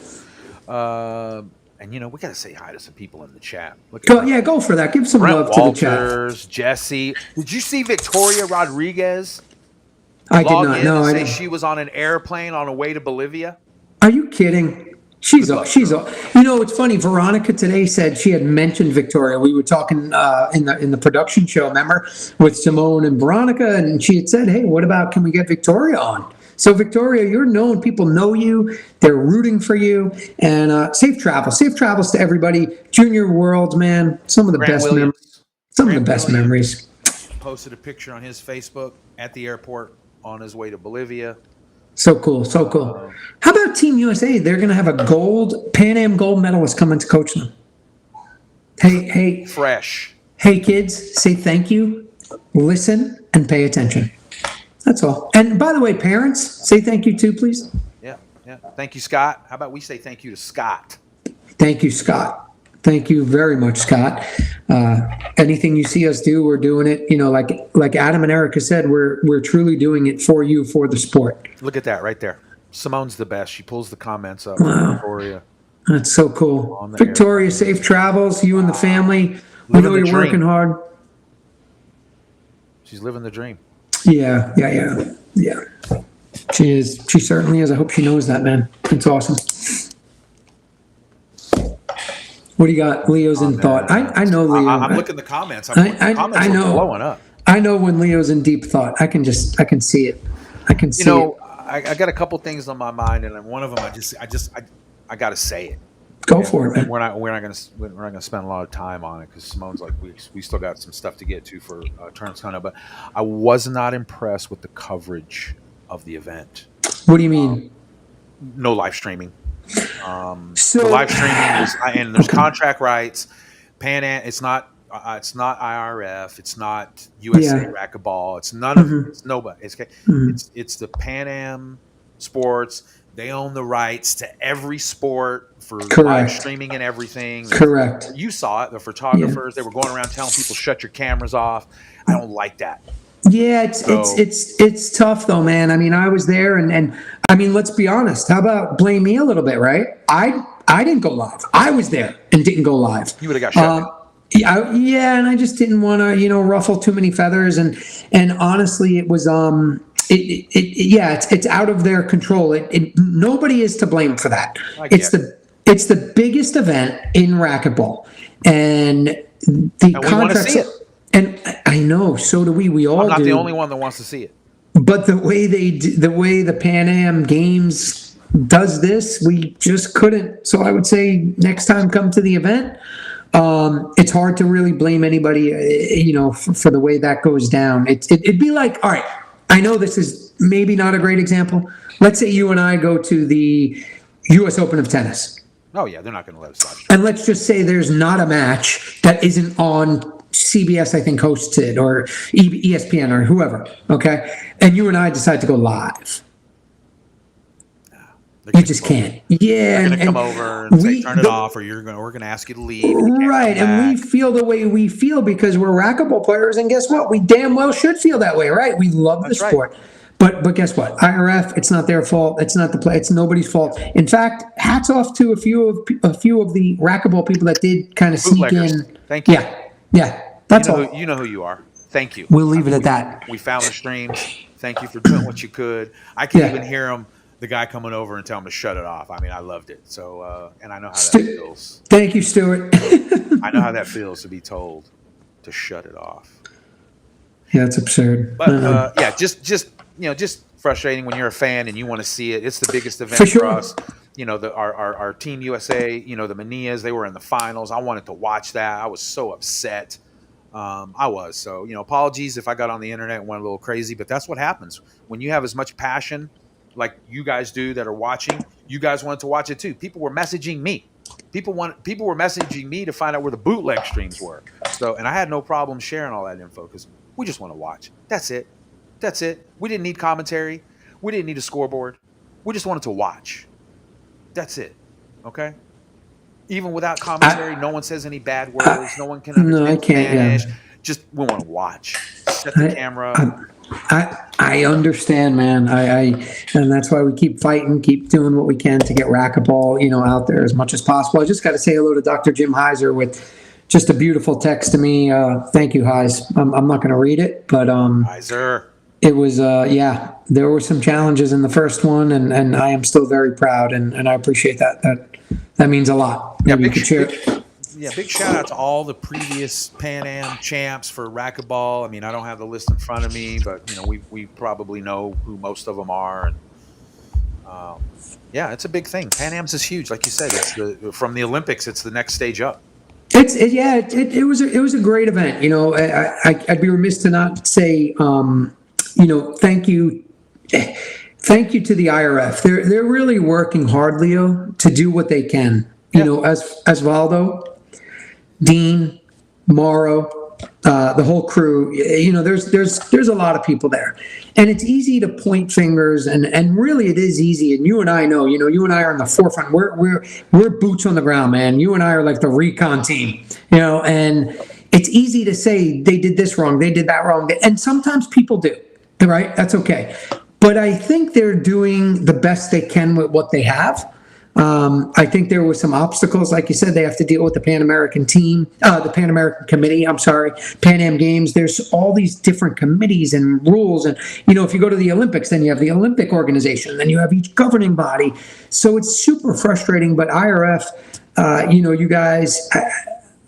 And we got to say hi to some people in the chat. Go for that. Give some Brent love Walters, to the chat. Jesse. Did you see Victoria Rodriguez? I did not. No, I didn't. She was on an airplane on her way to Bolivia. Are you kidding? She's off. It's funny. Veronica today said she had mentioned Victoria. We were talking in the production show, remember, with Simone and Veronica, and she had said, "Hey, what about can we get Victoria on?" So Victoria, you're known. People know you. They're rooting for you. And safe travels to everybody. Junior Worlds, man. Some of the best memories. Some of the best memories. Posted a picture on his Facebook at the airport on his way to Bolivia. So cool. How about Team USA? They're going to have a Pan Am gold medalist coming to coach them. Hey. Fresh. Hey, kids, say thank you, listen, and pay attention. That's all. And by the way, parents, say thank you too, please. Yeah. Thank you, Scott. How about we say thank you to Scott? Thank you, Scott. Thank you very much, Scott. Anything you see us do, we're doing it. Like Adam and Erika said, we're truly doing it for you, for the sport. Look at that right there. Simone's the best. She pulls the comments up. Wow. Victoria. That's so cool. Victoria, safe travels. You and the family. We know you're working hard. She's living the dream. Yeah. She is. She certainly is. I hope she knows that, man. It's awesome. What do you got? Leo's in thought. I know Leo. I'm looking at the comments. The comments I know. are blowing up. I know when Leo's in deep thought. I can see it. I can see it. I got a couple things on my mind, and one of them I got to say it. Go for it, man. We're not gonna spend a lot of time on it because Simone's like we still got some stuff to get to for tournaments coming up. But I was not impressed with the coverage of the event. What do you mean? No live streaming. The live streaming is, and there's contract rights. Pan Am, it's not IRF, it's not USA Racquetball, it's none of it's nobody. It's the Pan Am Sports. They own the rights to every sport for live streaming and everything. Correct. You saw it. The photographers, they were going around telling people shut your cameras off. I don't like that. Yeah, it's tough though, man. I mean, I was there, and I mean, let's be honest. How about blame me a little bit, right? I didn't go live. I was there and didn't go live. You would have got shut. And I just didn't want to, ruffle too many feathers, and honestly, it was it's out of their control. Nobody is to blame for that. It's the biggest event in racquetball, and the contracts. And I know, so do we. We all do. I'm not the only one that wants to see it. But the way the Pan Am Games does this, we just couldn't. So I would say next time come to the event. It's hard to really blame anybody, for the way that goes down. It'd be like, all right, I know this is maybe not a great example. Let's say you and I go to the U.S. Open of tennis. Oh yeah, they're not going to let us watch. And let's just say there's not a match that isn't on CBS, I think, hosted, or ESPN or whoever, okay? And you and I decide to go live. You just can't. Yeah. They're going to come over and say, turn it off, or we're going to ask you to leave. Right. And we feel the way we feel because we're racquetball players. And guess what? We damn well should feel that way, right? We love the sport. Right. But guess what? IRF, it's not their fault. It's not the play. It's nobody's fault. In fact, hats off to a few of the racquetball people that did kind of sneak in. Thank you. Yeah. That's all. You know who you are. Thank you. We'll leave it at that. We found the streams. Thank you for doing what you could. I can even hear them. The guy coming over and tell him to shut it off. I mean, I loved it. So, and I know how that feels. Thank you, Stuart. I know how that feels to be told to shut it off. Yeah, it's absurd. But just frustrating when you're a fan and you want to see it. It's the biggest event for us. Our Team USA. The Manillas, they were in the finals. I wanted to watch that. I was so upset. So apologies if I got on the internet and went a little crazy, but that's what happens when you have as much passion like you guys do that are watching. You guys wanted to watch it too. People were messaging me. People were messaging me to find out where the bootleg streams were. So, and I had no problem sharing all that info because we just want to watch. That's it. We didn't need commentary. We didn't need a scoreboard. We just wanted to watch. That's it. Okay. Even without commentary, no one says any bad words. No one can understand I can't, Spanish. Yeah. Just we want to watch. Set the camera. I understand, man. And that's why we keep fighting, keep doing what we can to get racquetball, out there as much as possible. I just got to say hello to Dr. Jim Heiser with just a beautiful text to me. Thank you, Heis. I'm not going to read it, but Heiser. It was there were some challenges in the first one, and I am still very proud, and I appreciate that. That means a lot. Yeah, big shout out to all the previous Pan Am champs for racquetball. I mean, I don't have the list in front of me, but we probably know who most of them are. And it's a big thing. Pan Am's is huge, like you said. It's from the Olympics. It's the next stage up. It was a great event. I'd be remiss to not say thank you to the IRF. They're really working hard, Leo, to do what they can. As Valdo, Dean, Morrow, the whole crew. There's a lot of people there, and it's easy to point fingers, and really it is easy. And you and I know, you and I are in the forefront. We're boots on the ground, man. You and I are like the recon team, and it's easy to say they did this wrong, they did that wrong, and sometimes people do. Right? That's okay. But I think they're doing the best they can with what they have. I think there were some obstacles. Like you said, they have to deal with the Pan American Committee, Pan Am Games. There's all these different committees and rules. And, if you go to the Olympics, then you have the Olympic organization, then you have each governing body. So it's super frustrating. But IRF, you guys,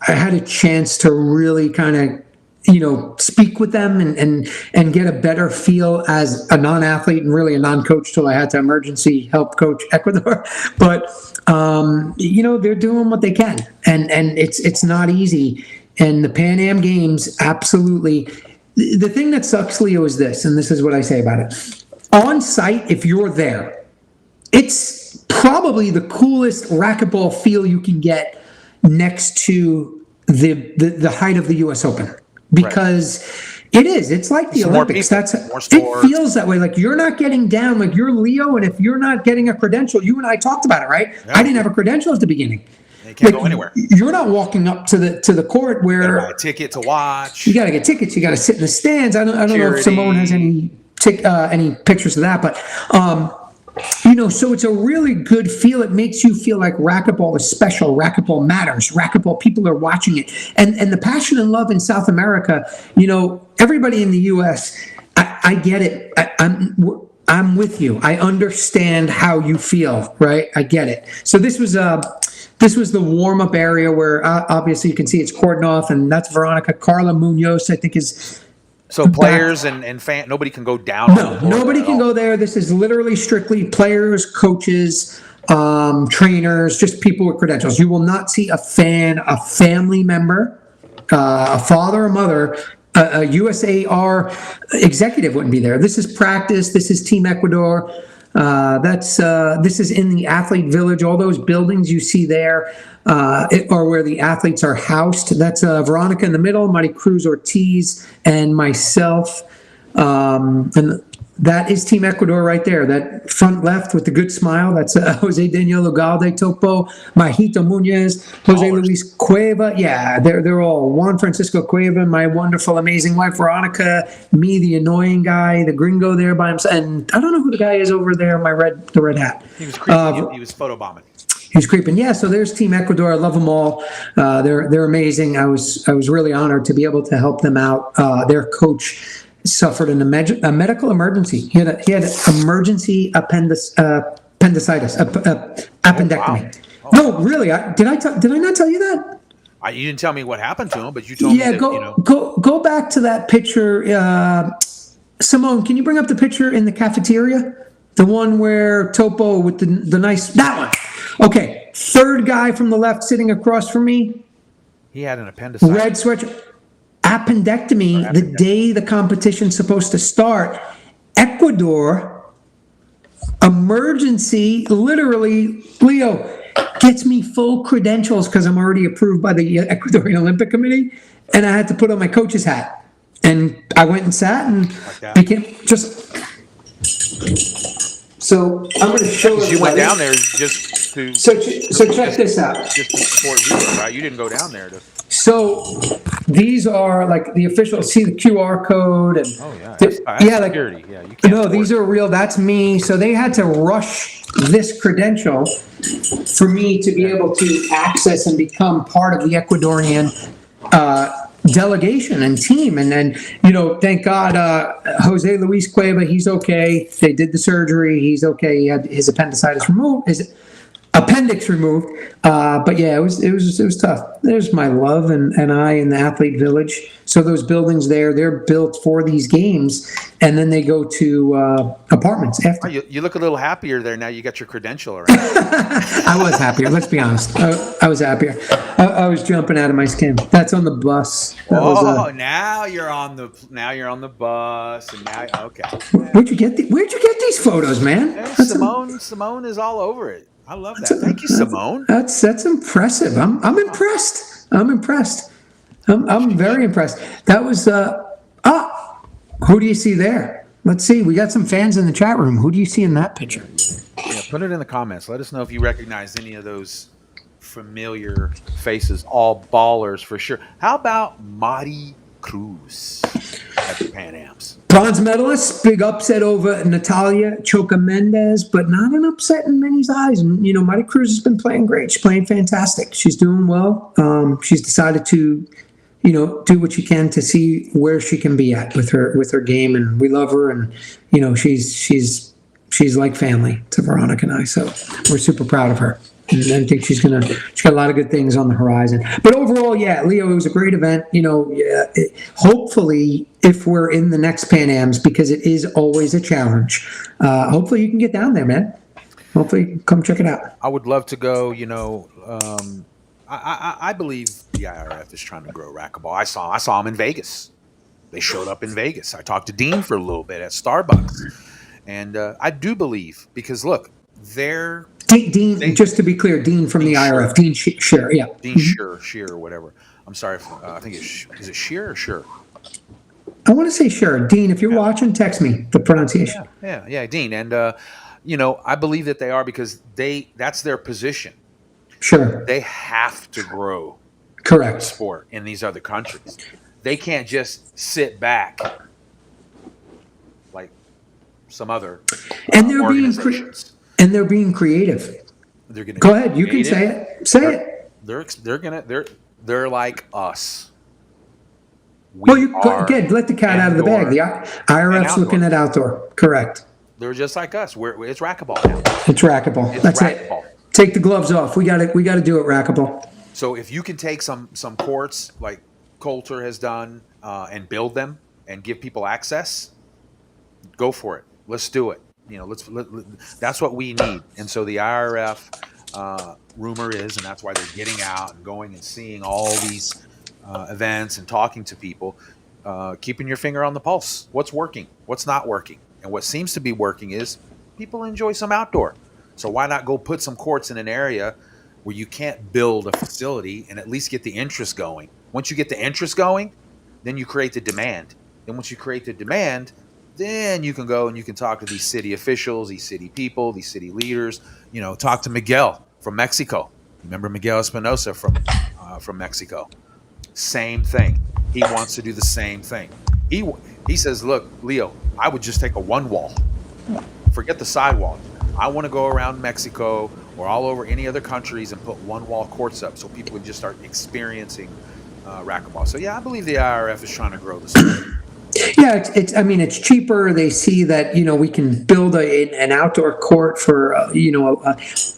I had a chance to really kind of, speak with them and get a better feel as a non-athlete and really a non-coach till I had to emergency help coach Ecuador. But, they're doing what they can, and it's not easy. And the Pan Am Games, absolutely. The thing that sucks, Leo, is this, and this is what I say about it. On site, if you're there, it's probably the coolest racquetball feel you can get next to the height of the U.S. Open. Because it's like the Olympics. It feels that way. Like you're not getting down, like you're Leo, and if you're not getting a credential, you and I talked about it, right? Yeah. I didn't have a credential at the beginning. You can't go anywhere. You're not walking up to the court where you gotta buy a ticket to watch. You got to get tickets. You got to sit in the stands. I don't know if Simone has any pictures of that, but so it's a really good feel. It makes you feel like racquetball is special. Racquetball matters. Racquetball, people are watching it. And the passion and love in South America, everybody in the U.S., I get it. I'm with you. I understand how you feel, right? I get it. So this was This was the warm-up area where obviously you can see it's cordoned off, and that's Veronica. Carla Munoz, I think, is. So players and fan, nobody can go down. No, nobody can go there. This is literally strictly players, coaches, trainers, just people with credentials. You will not see a fan, a family member, a father or mother, a USAR executive wouldn't be there. This is practice. This is Team Ecuador. This is in the athlete village. All those buildings you see there are where the athletes are housed. That's Veronica in the middle, Mari Cruz Ortiz, and myself. And that is Team Ecuador right there. That front left with the good smile. That's Jose Daniel Ugalde, Topo, Majito Munoz, Jose Luis Cueva. Yeah, they're all Juan Francisco Cueva, my wonderful, amazing wife Veronica, me, the annoying guy, the gringo there by himself, and I don't know who the guy is over there. The red hat. He was creeping. He was photobombing. He's creeping. Yeah, so there's Team Ecuador. I love them all. They're amazing. I was really honored to be able to help them out. Their coach suffered a medical emergency. He had emergency appendicitis, appendectomy. Oh, wow. No, really. Did I not tell you that? You didn't tell me what happened to him, but you told me that, go back to that picture. Simone, can you bring up the picture in the cafeteria? The one where Topo with the nice, that one. Okay, third guy from the left sitting across from me. He had an appendicitis. Red sweatshirt. Appendectomy the day the competition's supposed to start. Ecuador, emergency, literally, Leo, gets me full credentials because I'm already approved by the Ecuadorian Olympic Committee, and I had to put on my coach's hat. And I went and sat and became just... So I'm going to show you. You went down there just to... So check this out. Just to support Vito, right? You didn't go down there to... So these are like the official, see the QR code and that's like security. Yeah, you can't. No, these are real. That's me. So they had to rush this credential for me to be able to access and become part of the Ecuadorian delegation and team. And then, thank God, Jose Luis Cueva, he's okay. They did the surgery. He's okay. He had his appendicitis removed. His appendix removed. But yeah, it was tough. There's my love and I in the athlete village. So those buildings there, they're built for these games, and then they go to apartments after. You look a little happier there now. You got your credential already. I was happier. Let's be honest. I was happier. I was jumping out of my skin. That's on the bus. Now you're on the bus, and now okay. Where'd you get these photos, man? Hey, Simone is all over it. I love that. Thank you, Simone. That's impressive. I'm impressed. I'm very impressed. That was who do you see there? Let's see. We got some fans in the chat room. Who do you see in that picture? Yeah, put it in the comments. Let us know if you recognize any of those familiar faces. All ballers for sure. How about Mari Cruz at the Pan Ams? Bronze medalist, big upset over Natalia Choca Mendez, but not an upset in many's eyes. Mari Cruz has been playing great. She's playing fantastic. She's doing well. She's decided to, do what she can to see where she can be at with her game, and we love her. And she's like family to Veronica and I. So we're super proud of her. And I think she's got a lot of good things on the horizon. But overall, yeah, Leo, it was a great event. Hopefully, if we're in the next Pan Ams, because it is always a challenge, hopefully you can get down there, man. Hopefully, come check it out. I would love to go. I believe the IRF is trying to grow racquetball. I saw them in Vegas. They showed up in Vegas. I talked to Dean for a little bit at Starbucks, and I do believe, because look, they're Dean, just to be clear, Dean from the IRF, Dean Shearer, yeah. Dean Shearer, whatever. I'm sorry, I think is it Shearer or Shearer? I want to say Shearer. Dean, if you're watching, text me the pronunciation. Yeah, Dean. And, I believe that they are, because that's their position. Sure. They have to grow correct sport in these other countries. They can't just sit back like some other organizations. And they're being creative. They're going to go ahead. You can say it. Say it. They're like us. Again, let the cat out of the bag. The IRF's looking at outdoor. Correct. They're just like us. It's racquetball now. It's racquetball. That's racquetball. Take the gloves off. We got to do it, Racquetball. So if you can take some courts like Coulter has done and build them and give people access, go for it. Let's do it. That's what we need. And so the IRF rumor is, and that's why they're getting out and going and seeing all these events and talking to people, keeping your finger on the pulse. What's working? What's not working? And what seems to be working is people enjoy some outdoor. So why not go put some courts in an area where you can't build a facility and at least get the interest going? Once you get the interest going, then you create the demand. Then once you create the demand, then you can go and you can talk to these city officials, these city people, these city leaders. Talk to Miguel from Mexico. Remember Miguel Espinosa from Mexico? Same thing. He wants to do the same thing. He says, look, Leo, I would just take a one wall. Forget the sidewalk. I want to go around Mexico or all over any other countries and put one wall courts up so people would just start experiencing racquetball. So yeah, I believe the IRF is trying to grow the sport. Yeah, it's cheaper. They see that, we can build an outdoor court for,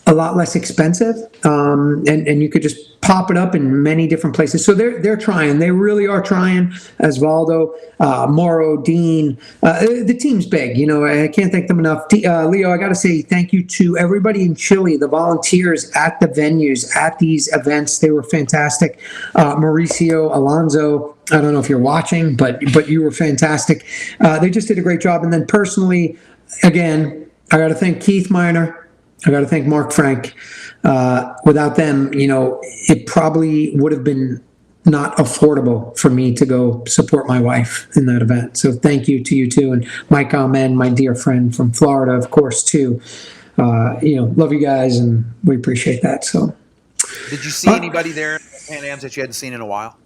a lot less expensive. And you could just pop it up in many different places. So they're trying. They really are trying. Osvaldo, Mauro, Dean, the team's big. I can't thank them enough. Leo, I got to say thank you to everybody in Chile, the volunteers at the venues, at these events. They were fantastic. Mauricio, Alonso, I don't know if you're watching, but you were fantastic. They just did a great job. And then personally, again, I got to thank Keith Miner. I got to thank Mark Frank. Without them, it probably would have been not affordable for me to go support my wife in that event. So thank you to you too. And Mike Amen, my dear friend from Florida, of course, too. Love you guys and we appreciate that. So did you see anybody there in Pan Ams that you hadn't seen in a while?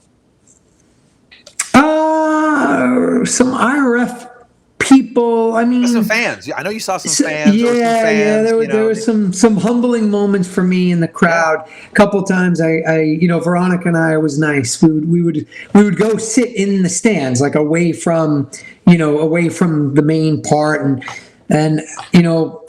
Some IRF people. I mean, some fans. I know you saw some fans. There were some humbling moments for me in the crowd. A couple times, Veronica and I, it was nice. We would go sit in the stands, like away from the main part, and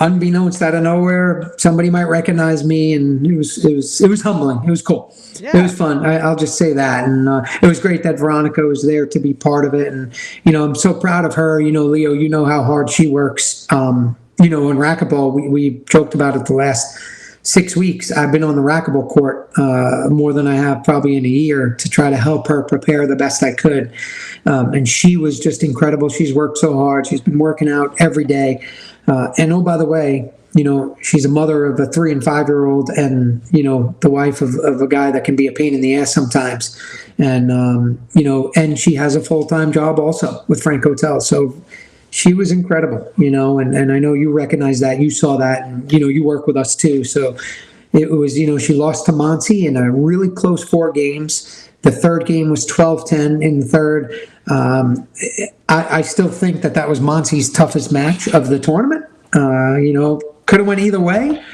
unbeknownst out of nowhere, somebody might recognize me, and it was humbling. It was cool. Yeah. It was fun. I'll just say that, and it was great that Veronica was there to be part of it, and I'm so proud of her. Leo, you know how hard she works. In racquetball, we joked about it the last 6 weeks. I've been on the racquetball court more than I have probably in a year to try to help her prepare the best I could. And she was just incredible. She's worked so hard. She's been working out every day. And oh, by the way, she's a mother of a 3- and 5-year-old and, the wife of a guy that can be a pain in the ass sometimes. And, and she has a full-time job also with Frank Hotel. So she was incredible, and I know you recognize that. You saw that, and, you work with us too. So it was, she lost to Monty in a really close 4 games. The third game was 12-10 in the third. I still think that was Monty's toughest match of the tournament. Could have went either way,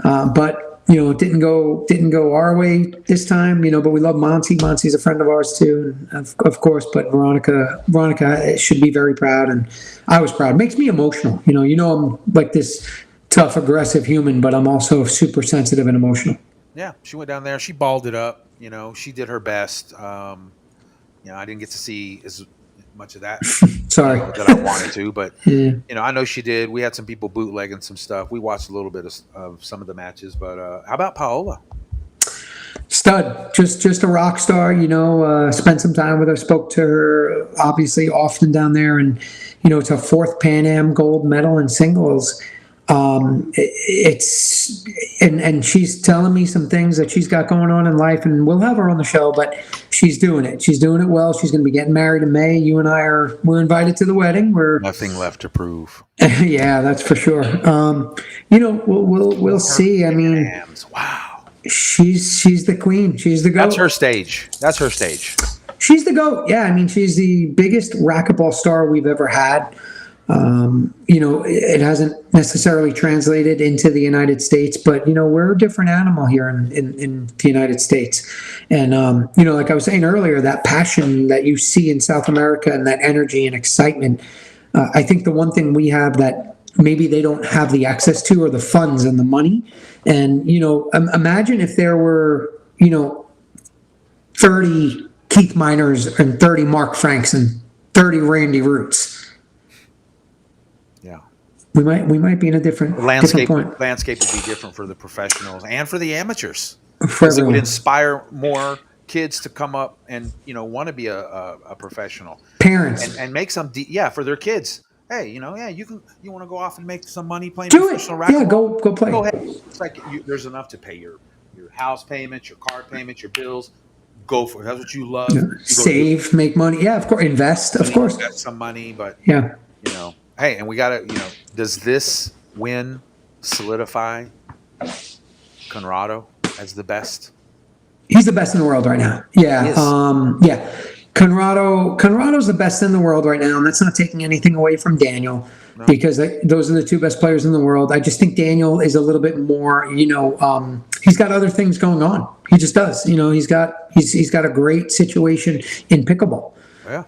but it didn't go our way this time. But we love Monty. Monty's a friend of ours too, of course. But Veronica should be very proud, and I was proud. It makes me emotional. I'm like this tough, aggressive human, but I'm also super sensitive and emotional. Yeah, she went down there. She balled it up. She did her best. I didn't get to see as much of that. Sorry. That I wanted to, but yeah. I know she did. We had some people bootlegging some stuff. We watched a little bit of some of the matches, but how about Paola? Stud, just a rock star. Spent some time with her. Spoke to her obviously often down there, and it's her 4th Pan Am gold medal in singles. It's and she's telling me some things that she's got going on in life, and we'll have her on the show, but she's doing it. She's doing it well. She's going to be getting married in May. You and I we're invited to the wedding. We're nothing left to prove. Yeah, that's for sure. We'll see. I mean, wow. She's the queen. She's the GOAT. That's her stage. She's the GOAT. Yeah, I mean, she's the biggest racquetball star we've ever had. It hasn't necessarily translated into the United States, but, we're a different animal here in the United States. And, like I was saying earlier, that passion that you see in South America and that energy and excitement, I think the one thing we have that maybe they don't have the access to or the funds and the money. And, imagine if there were, 30 Keith Miners and 30 Mark Franks and 30 Randy Roots. Yeah. We might be in a different point. Landscape would be different for the professionals and for the amateurs. For Because it would everyone. inspire more kids to come up and want to be a professional. Parents. And make some for their kids. Hey, you want to go off and make some money playing Do it. professional racquetball? Yeah, go play. Go ahead. It's like there's enough to pay your house payments, your car payments, your bills. Go for it. That's what you love. Save, make money. Yeah, of course. Invest, of course. Invest some money, but yeah. Hey, and we gotta, does this win solidify Conrado as the best? He's the best in the world right now. Yeah. Yeah. Conrado's the best in the world right now, and that's not taking anything away from Daniel, because those are the two best players in the world. I just think Daniel is a little bit more, he's got other things going on. He just does. He's got a great situation in pickleball. Yeah.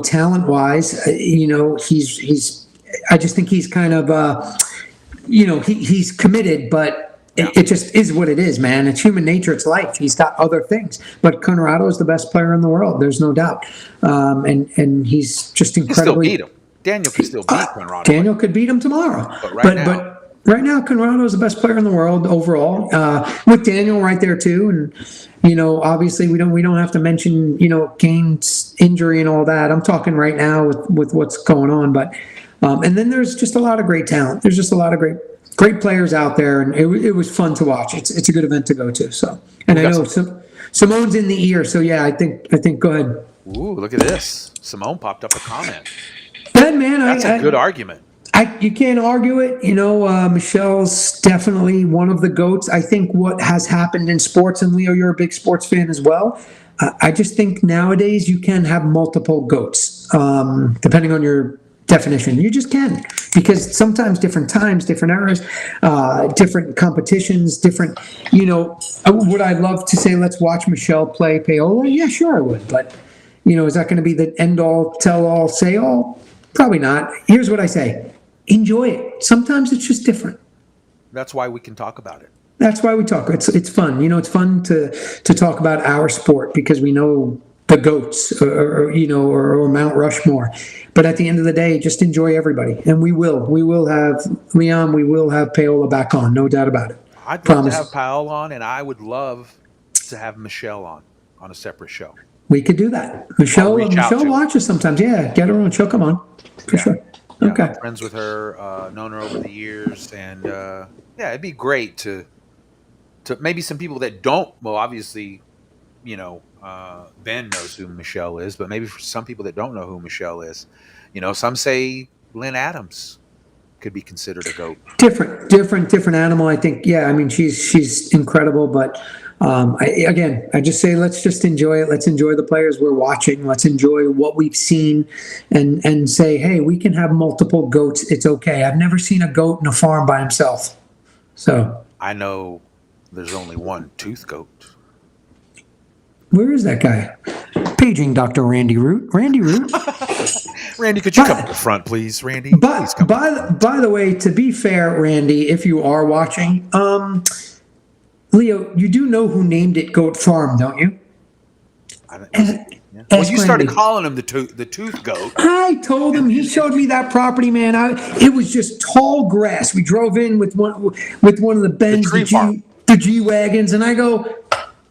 Talent wise, he's I just think he's kind of he's committed, but it just is what it is, man. It's human nature. It's life. He's got other things, but Conrado is the best player in the world. There's no doubt. And he's just incredibly. He can still beat him. Daniel could still beat Conrado. Daniel could beat him tomorrow. But right now, Conrado is the best player in the world overall. With Daniel right there too, and obviously we don't have to mention Kane's injury and all that. I'm talking right now with what's going on, but and then there's just a lot of great talent. There's just a lot of great players out there, and it was fun to watch. It's a good event to go to. So, and I know Simone's in the ear. So yeah, I think go ahead. Ooh, look at this. Simone popped up a comment. Good man. That's a good argument. You can't argue it. Michelle's definitely one of the GOATs. I think what has happened in sports, and Leo, you're a big sports fan as well. I just think nowadays you can have multiple GOATs, depending on your definition. You just can, because sometimes different times, different eras, different competitions, different, would I love to say, let's watch Michelle play payola? Yeah, sure I would. But, is that going to be the end all, tell all, say all? Probably not. Here's what I say. Enjoy it. Sometimes it's just different. That's why we can talk about it. That's why we talk. It's fun. It's fun to talk about our sport, because we know the GOATs or Mount Rushmore. But at the end of the day, just enjoy everybody. And we will have Leon, we will have Paola back on, no doubt about it. I'd love to have Paola on, and I would love to have Michelle on a separate show. We could do that. Michelle watches sometimes. Yeah, get her on. She'll come on for sure. Yeah, okay. I'm friends with her, known her over the years, and it'd be great to maybe some people that don't. Well, obviously, Ben knows who Michelle is, but maybe for some people that don't know who Michelle is, some say Lynn Adams could be considered a GOAT. Different animal. I think. Yeah, I mean, she's incredible, but. I just say, let's just enjoy it. Let's enjoy the players we're watching. Let's enjoy what we've seen, and say, hey, we can have multiple GOATs. It's okay. I've never seen a GOAT in a farm by himself. So I know there's only one tooth GOAT. Where is that guy? Paging Dr. Randy Root. Randy Root. Randy, could you come to the front, please, Randy? By the way, to be fair, Randy, if you are watching, Leo, you do know who named it Goat Farm, don't you? Well, you started calling him the tooth goat. I told him. He showed me that property, man. It was just tall grass. We drove in with one of the Benz, the G wagons, and I go,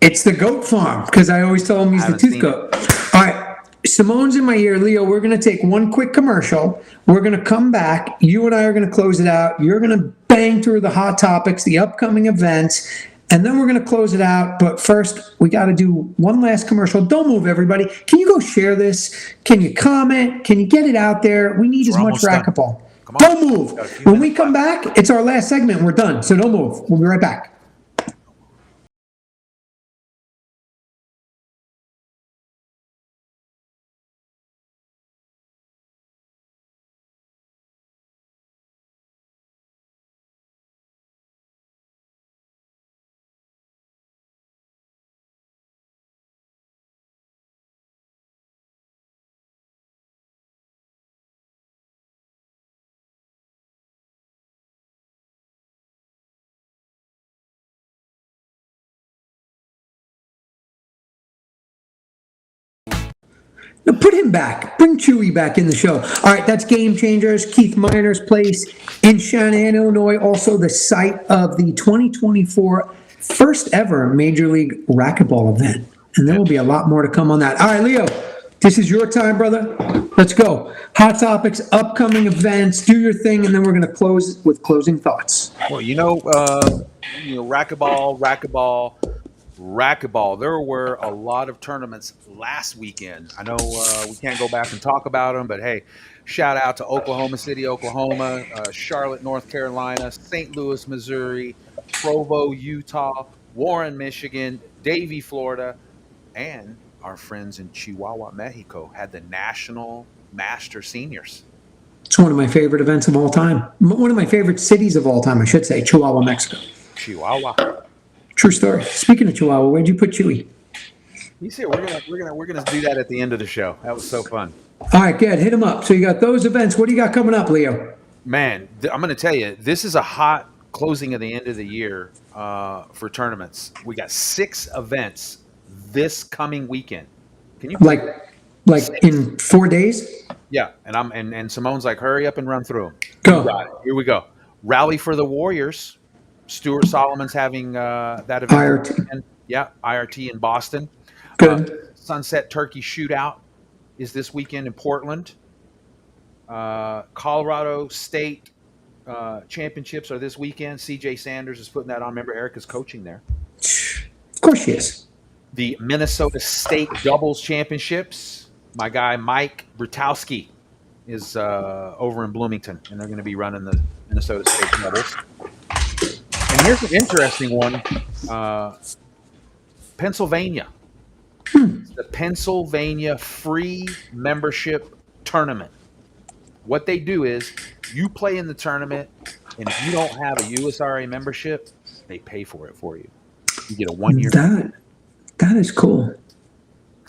"It's the Goat Farm," because I always tell him he's the tooth goat. All right, Simone's in my ear, Leo. We're gonna take one quick commercial. We're gonna come back. You and I are gonna close it out. You're gonna bang through the hot topics, the upcoming events. And then we're going to close it out. But first, we got to do one last commercial. Don't move, everybody. Can you go share this? Can you comment? Can you get it out there? We need as much racquetball. Don't move. When we come back, it's our last segment. We're done. So don't move. We'll be right back. No, put him back. Bring Chewy back in the show. All right, that's Game Changers, Keith Miner's place in Cheyenne, Illinois. Also the site of the 2024 first ever Major League Racquetball event. And there will be a lot more to come on that. All right, Leo, this is your time, brother. Let's go. Hot topics, upcoming events, do your thing, and then we're going to close with closing thoughts. Well, racquetball. There were a lot of tournaments last weekend. I know we can't go back and talk about them, but hey, shout out to Oklahoma City, Oklahoma, Charlotte, North Carolina, St. Louis, Missouri, Provo, Utah, Warren, Michigan, Davie, Florida, and our friends in Chihuahua, Mexico had the National Master Seniors. It's one of my favorite events of all time. One of my favorite cities of all time, I should say, Chihuahua, Mexico. Chihuahua. True story. Speaking of Chihuahua, where'd you put Chewy? You see, we're gonna do that at the end of the show. That was so fun. All right, good. Hit him up. So you got those events. What do you got coming up, Leo? Man, I'm gonna tell you, this is a hot closing of the end of the year for tournaments. We got 6 events this coming weekend. Can you like in 4 days? Yeah, and Simone's like, hurry up and run through them. Go. You got it. Here we go. Rally for the Warriors. Stuart Solomon's having that event. IRT. Yeah, IRT in Boston. Good. Sunset Turkey Shootout is this weekend in Portland. Colorado State Championships are this weekend. CJ Sanders is putting that on. Remember, Erika's coaching there. Of course she is. The Minnesota State Doubles Championships. My guy Mike Brutowski is over in Bloomington, and they're going to be running the Minnesota State Doubles. And here's an interesting one. Pennsylvania. It's the Pennsylvania Free Membership Tournament. What they do is you play in the tournament, and if you don't have a USRA membership, they pay for it for you. You get a 1-year. That is cool.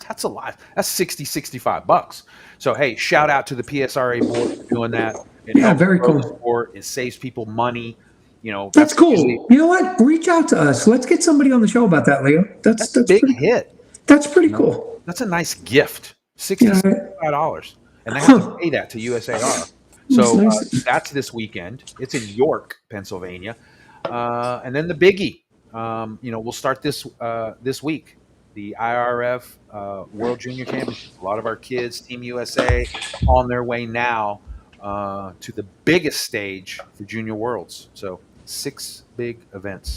That's a lot. That's $65. So, hey, shout out to the PSRA board for doing that. It helps very grow cool. the sport. It saves people money. You know, That's cool. usually- You know what? Reach out to us. Let's get somebody on the show about that, Leo. That's a big hit. That's pretty cool. That's a nice gift. $65. And they have to pay that to USAR. So nice. that's this weekend. It's in York, Pennsylvania. And then the biggie, we'll start this week. The IRF World Junior Championship. A lot of our kids, Team USA, on their way now to the biggest stage for Junior Worlds. So 6 big events.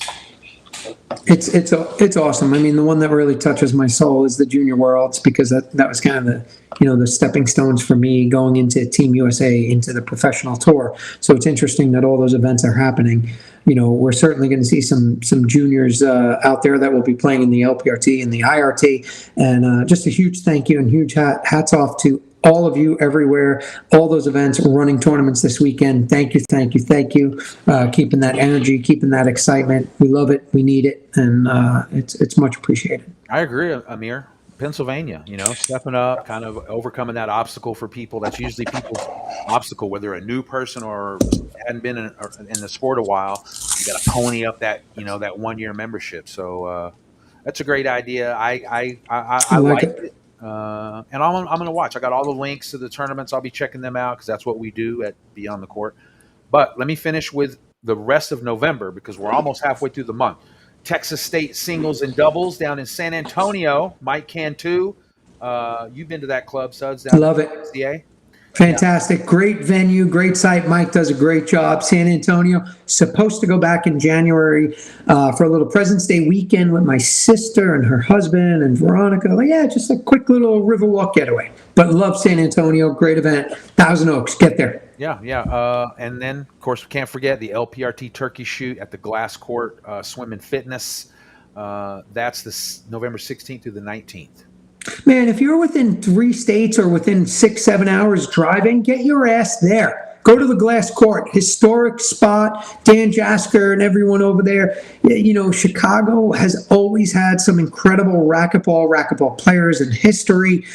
It's awesome. I mean, the one that really touches my soul is the Junior Worlds, because that was kind of the stepping stones for me going into Team USA, into the professional tour. So it's interesting that all those events are happening. We're certainly going to see some juniors out there that will be playing in the LPRT and the IRT. And just a huge thank you and huge hats off to all of you everywhere, all those events, running tournaments this weekend. Thank you. Keeping that energy, keeping that excitement. We love it. We need it. And it's much appreciated. I agree, Amir. Pennsylvania, stepping up, kind of overcoming that obstacle for people. That's usually people's obstacle, whether a new person or hadn't been in the sport a while. You got to pony up that 1-year membership. So that's a great idea. I like it. And I'm going to watch. I got all the links to the tournaments. I'll be checking them out because that's what we do at Beyond the Court. But let me finish with the rest of November because we're almost halfway through the month. Texas State Singles and Doubles down in San Antonio. Mike Cantu. You've been to that club, Suds. Love it. CA? Fantastic. Yeah. Great venue, great site. Mike does a great job. San Antonio. Supposed to go back in January for a little President's Day weekend with my sister and her husband and Veronica. Just a quick little Riverwalk getaway. But love San Antonio. Great event. Thousand Oaks. Get there. Yeah. And then, of course, we can't forget the LPRT Turkey Shoot at the Glass Court Swim and Fitness. That's the November 16th through the 19th. Man, if you're within 3 states or within 6-7 hours driving, get your ass there. Go to the Glass Court, historic spot. Dan Jasker and everyone over there. Chicago has always had some incredible racquetball players in history.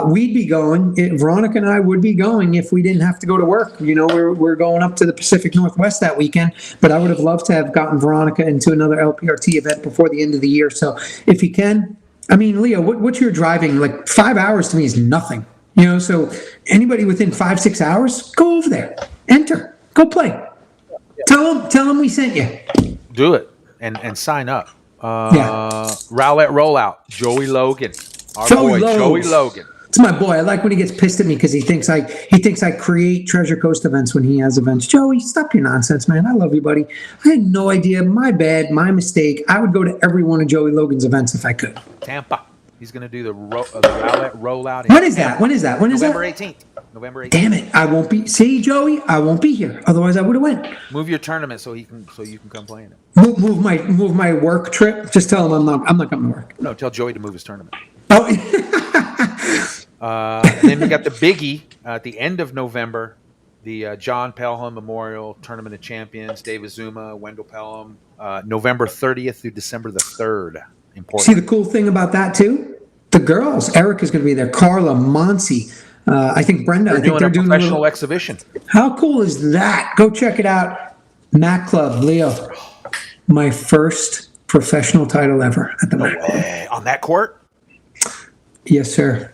We'd be going. Veronica and I would be going if we didn't have to go to work. We're going up to the Pacific Northwest that weekend, but I would have loved to have gotten Veronica into another LPRT event before the end of the year. So if you can, I mean, Leo, what's your driving? Like 5 hours to me is nothing. You know, so anybody within 5-6 hours, go over there, enter, go play. Tell them we sent you. Do it and sign up. Yeah. Rowlett Rollout, Joey Logan. Our Joey boy, Joey Logs. Logan. It's my boy. I like when he gets pissed at me because he thinks I create Treasure Coast events when he has events. Joey, stop your nonsense, man. I love you, buddy. I had no idea. My bad. My mistake. I would go to every one of Joey Logan's events if I could. Tampa. He's going to do the Rowlett Rollout. When is that? When is that? When is November that? 18th. November 18th. Damn it! I won't be. See, Joey, I won't be here. Otherwise, I would have went. Move your tournament so you can come play in it. Move my work trip. Just tell him I'm not coming to work. No, tell Joey to move his tournament. Oh. And then we got the biggie at the end of November, the John Pelham Memorial Tournament of Champions, David Zuma, Wendell Pelham, November 30th through December the 3rd. Important. See the cool thing about that too? The girls. Erika's going to be there. Carla, Monsi. I think Brenda. They're doing a professional exhibition. How cool is that? Go check it out. Mac Club, Leo. My first professional title ever at the Mac Club. On that court? Yes, sir.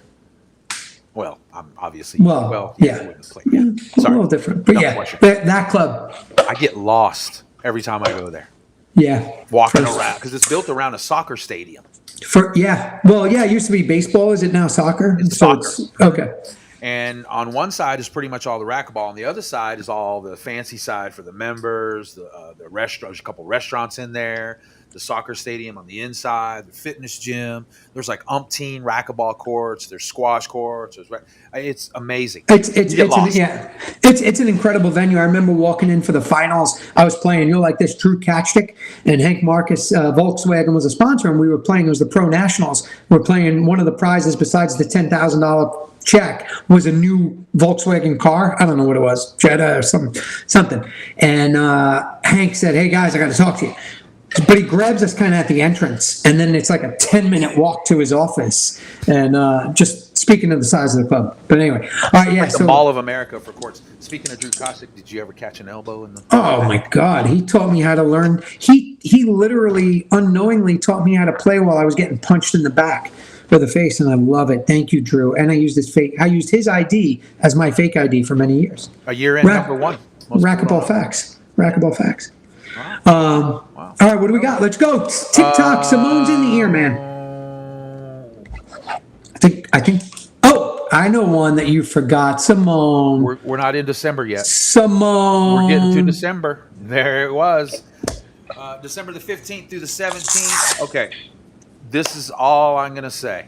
Well, I'm obviously. Yeah. Sorry. A little different. But yeah, that club. I get lost every time I go there. Yeah. Walking around because it's built around a soccer stadium. It used to be baseball. Is it now soccer? It's soccer. Okay. And on one side is pretty much all the racquetball. On the other side is all the fancy side for the members, the restaurant. There's a couple restaurants in there, the soccer stadium on the inside, the fitness gym. There's like umpteen racquetball courts. There's squash courts. It's amazing. It's an incredible venue. I remember walking in for the finals. I was playing, like this, Drew Katchtik and Hank Marcus. Volkswagen was a sponsor, and we were playing. It was the Pro Nationals. We're playing. One of the prizes, besides the $10,000 check, was a new Volkswagen car. I don't know what it was, Jetta or something. And Hank said, "Hey guys, I got to talk to you." But he grabs us kind of at the entrance, and then it's like a 10-minute walk to his office. And just speaking of the size of the club. But anyway, all right, yeah. Like the Mall of America for courts. Speaking of Drew Kostic, did you ever catch an elbow in the? Oh my God, he taught me how to learn. He literally unknowingly taught me how to play while I was getting punched in the back for the face, and I love it. Thank you, Drew. And I used his ID as my fake ID for many years. A year in number one. Racquetball facts. Wow. All right, what do we got? Let's go. TikTok. Simone's in the ear, man. I think. Oh, I know one that you forgot. Simone. We're not in December yet. Simone. We're getting to December. There it was. December the 15th through the 17th. Okay. This is all I'm going to say.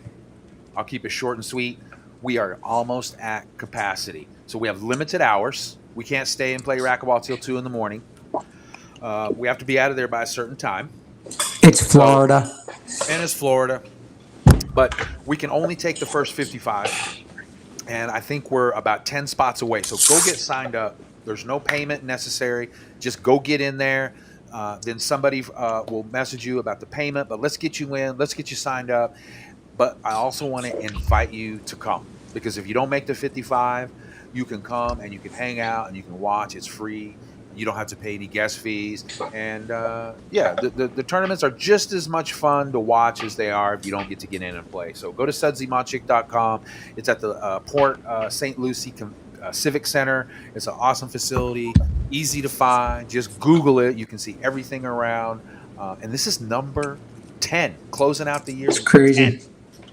I'll keep it short and sweet. We are almost at capacity. So we have limited hours. We can't stay and play racquetball till 2 in the morning. We have to be out of there by a certain time. It's Florida. And it's Florida. But we can only take the first 55. And I think we're about 10 spots away. So go get signed up. There's no payment necessary. Just go get in there. Then somebody will message you about the payment. But let's get you in. Let's get you signed up. But I also want to invite you to come. Because if you don't make the 55, you can come and you can hang out and you can watch. It's free. You don't have to pay any guest fees. And the tournaments are just as much fun to watch as they are if you don't get to get in and play. So go to sudsymonchick.com. It's at the Port St. Lucie Civic Center. It's an awesome facility, easy to find. Just Google it. You can see everything around. And this is number 10, closing out the year. It's crazy. 10.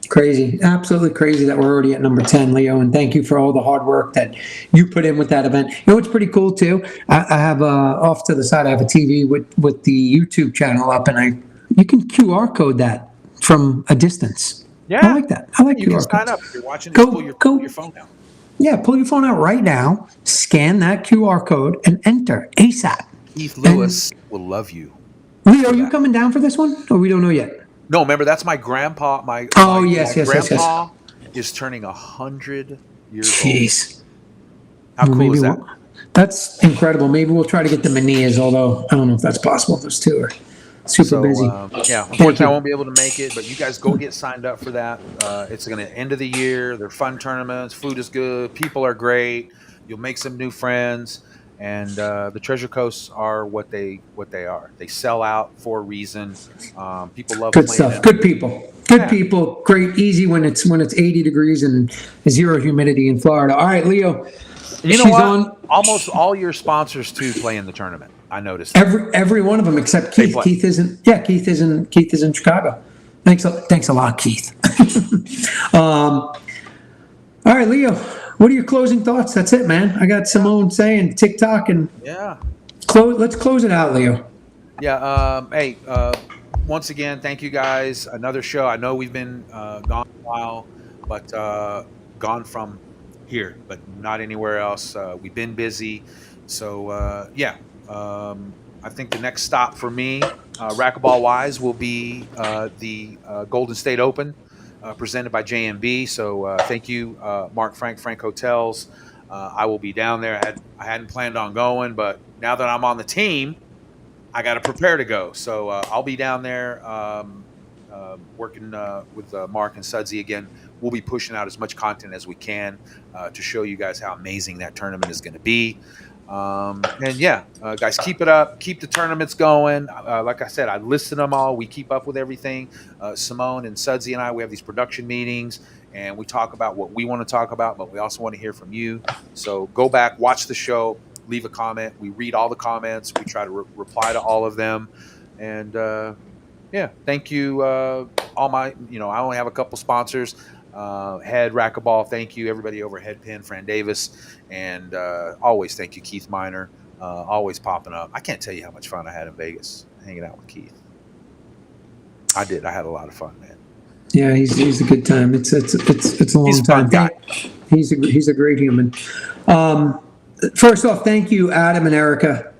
Crazy, absolutely crazy that we're already at number 10, Leo, and thank you for all the hard work that you put in with that event. You know what's pretty cool too? I have off to the side, I have a TV with the YouTube channel up, and you can QR code that from a distance. Yeah, I like that. I like you QR can sign codes. up if you're watching. Pull your phone out. Yeah, pull your phone out right now, scan that QR code, and enter ASAP. Keith Lewis will love you. Leo, are you coming down for this one, or we don't know yet? No, remember that's my grandpa. My grandpa is turning 100 years Jeez. old. How cool is that? That's incredible. Maybe we'll try to get the Manillas, although I don't know if that's possible. Those two are super busy. Unfortunately, I won't be able to make it, but you guys go get signed up for that. It's going to end of the year. They're fun tournaments. Food is good. People are great. You'll make some new friends. And the Treasure Coasts are what they are. They sell out for a reason. People love good playing stuff. them. Good people. Good people, great, easy when it's 80 degrees and 0 humidity in Florida. All right, Leo. You know she's what? on Almost all your sponsors too play in the tournament. I noticed. every one of them except They Keith. play. Keith isn't. Yeah, Keith is in Chicago. Thanks a lot, Keith. All right, Leo. What are your closing thoughts? That's it, man. I got Simone saying TikTok and Yeah. let's close it out, Leo. Yeah. Hey. Once again, thank you guys. Another show. I know we've been gone a while, but gone from here, but not anywhere else. We've been busy, so yeah. I think the next stop for me, racquetball wise, will be the Golden State Open, presented by JMB. So thank you, Mark Frank Hotels. I will be down there. I hadn't planned on going, but now that I'm on the team, I got to prepare to go. So I'll be down there working with Mark and Sudsy again. We'll be pushing out as much content as we can to show you guys how amazing that tournament is going to be. And yeah, guys, keep it up. Keep the tournaments going. Like I said, I listed them all. We keep up with everything. Simone and Sudsy and I, we have these production meetings, and we talk about what we want to talk about, but we also want to hear from you. So go back, watch the show, leave a comment. We read all the comments. We try to reply to all of them. And yeah, thank you. All my, I only have a couple sponsors. Head Racquetball, thank you. Everybody over Head Pin, Fran Davis, and always thank you, Keith Miner. Always popping up. I can't tell you how much fun I had in Vegas hanging out with Keith. I did. I had a lot of fun, man. Yeah, he's a good time. It's a long time. Guy. He's a great human. First off, thank you, Adam and Erika.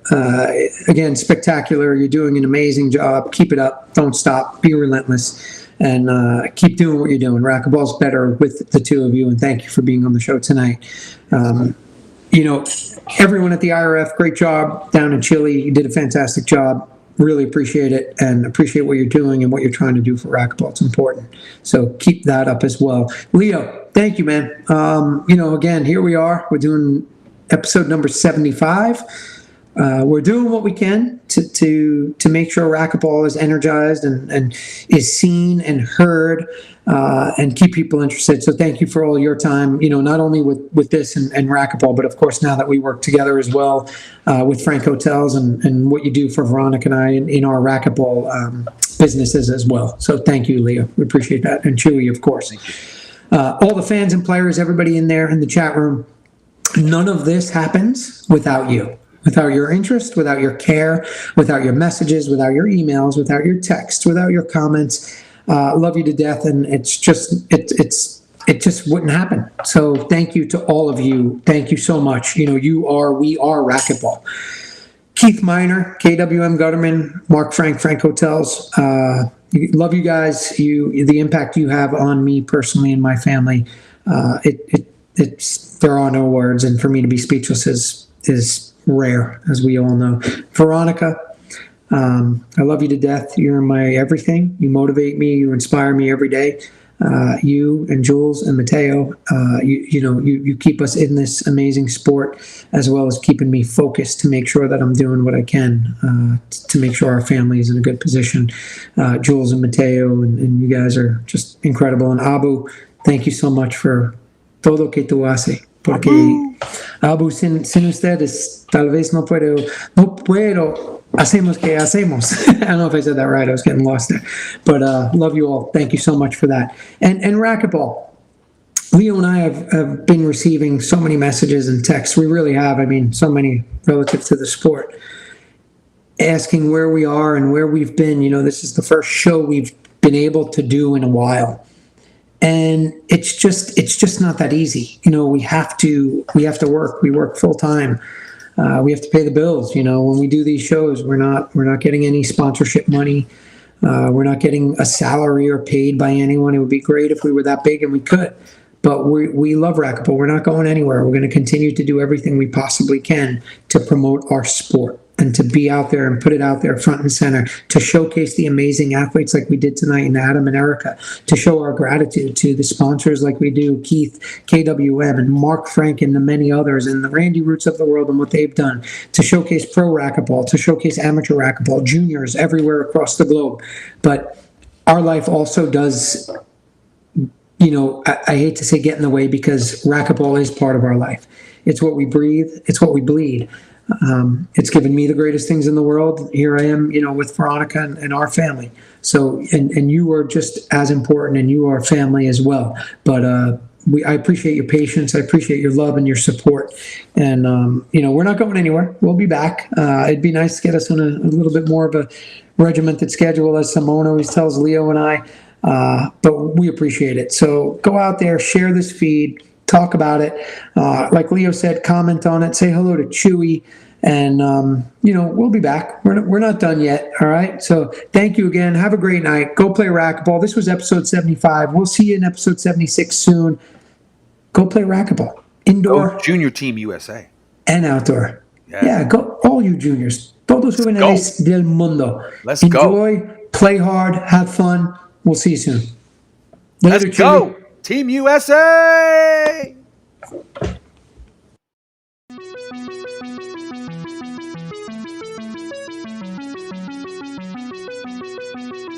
Again, spectacular. You're doing an amazing job. Keep it up. Don't stop. Be relentless. And keep doing what you're doing. Racquetball's better with the two of you, and thank you for being on the show tonight. Everyone at the IRF, great job down in Chile. You did a fantastic job. Really appreciate it, and appreciate what you're doing and what you're trying to do for racquetball. It's important. So keep that up as well. Leo, thank you, man. Again, here we are. We're doing episode number 75. We're doing what we can to make sure racquetball is energized and is seen and heard, and keep people interested. So thank you for all your time, not only with this and racquetball, but of course now that we work together as well with Frank Hotels and what you do for Veronica and I in our racquetball businesses as well. So thank you, Leo. We appreciate that. And Chewy, of course. All the fans and players, everybody in there in the chat room, none of this happens without you. Without your interest, without your care, without your messages, without your emails, without your texts, without your comments. Love you to death, and it just wouldn't happen. So thank you to all of you. Thank you so much. We are Racquetball. Keith Miner, KWM Gutterman, Mark Frank Hotels. Love you guys. The impact you have on me personally and my family. There are no words, and for me to be speechless is rare, as we all know. Veronica, I love you to death. You're my everything. You motivate me. You inspire me every day. You and Jules and Mateo, you keep us in this amazing sport, as well as keeping me focused to make sure that I'm doing what I can to make sure our family is in a good position. Jules and Mateo, and you guys are just incredible. And Abu, thank you so much for todo que tú haces. Porque Abu, sin ustedes, tal vez no puedo, hacemos que hacemos. I don't know if I said that right. I was getting lost there. But love you all. Thank you so much for that. And racquetball. Leo and I have been receiving so many messages and texts. We really have. So many relative to the sport. Asking where we are and where we've been. This is the first show we've been able to do in a while. And it's just not that easy. We have to work. We work full time. We have to pay the bills. When we do these shows, we're not getting any sponsorship money. We're not getting a salary or paid by anyone. It would be great if we were that big and we could, but we love racquetball. We're not going anywhere. We're going to continue to do everything we possibly can to promote our sport and to be out there and put it out there front and center, to showcase the amazing athletes like we did tonight in Adam and Erika, to show our gratitude to the sponsors like we do, Keith, KWM, and Mark Frank, and the many others, and the Randy Roots of the world and what they've done, to showcase pro racquetball, to showcase amateur racquetball, juniors everywhere across the globe. But our life also does, I hate to say get in the way, because racquetball is part of our life. It's what we breathe. It's what we bleed. It's given me the greatest things in the world. Here I am, with Veronica and our family. So, and you are just as important, and you are family as well. But I appreciate your patience. I appreciate your love and your support. And, we're not going anywhere. We'll be back. It'd be nice to get us on a little bit more of a regimented schedule, as Simone always tells Leo and I. But we appreciate it. So go out there, share this feed, talk about it. Like Leo said, comment on it, say hello to Chewy, and we'll be back. We're not done yet. All right. So thank you again. Have a great night. Go play racquetball. This was episode 75. We'll see you in episode 76 soon. Go play racquetball, indoor, Junior Team USA, and outdoor. Yeah, go all you juniors. Todos jóvenes del mundo. Let's Enjoy, play hard, have fun. We'll see you soon. Later, Let's go, Team USA!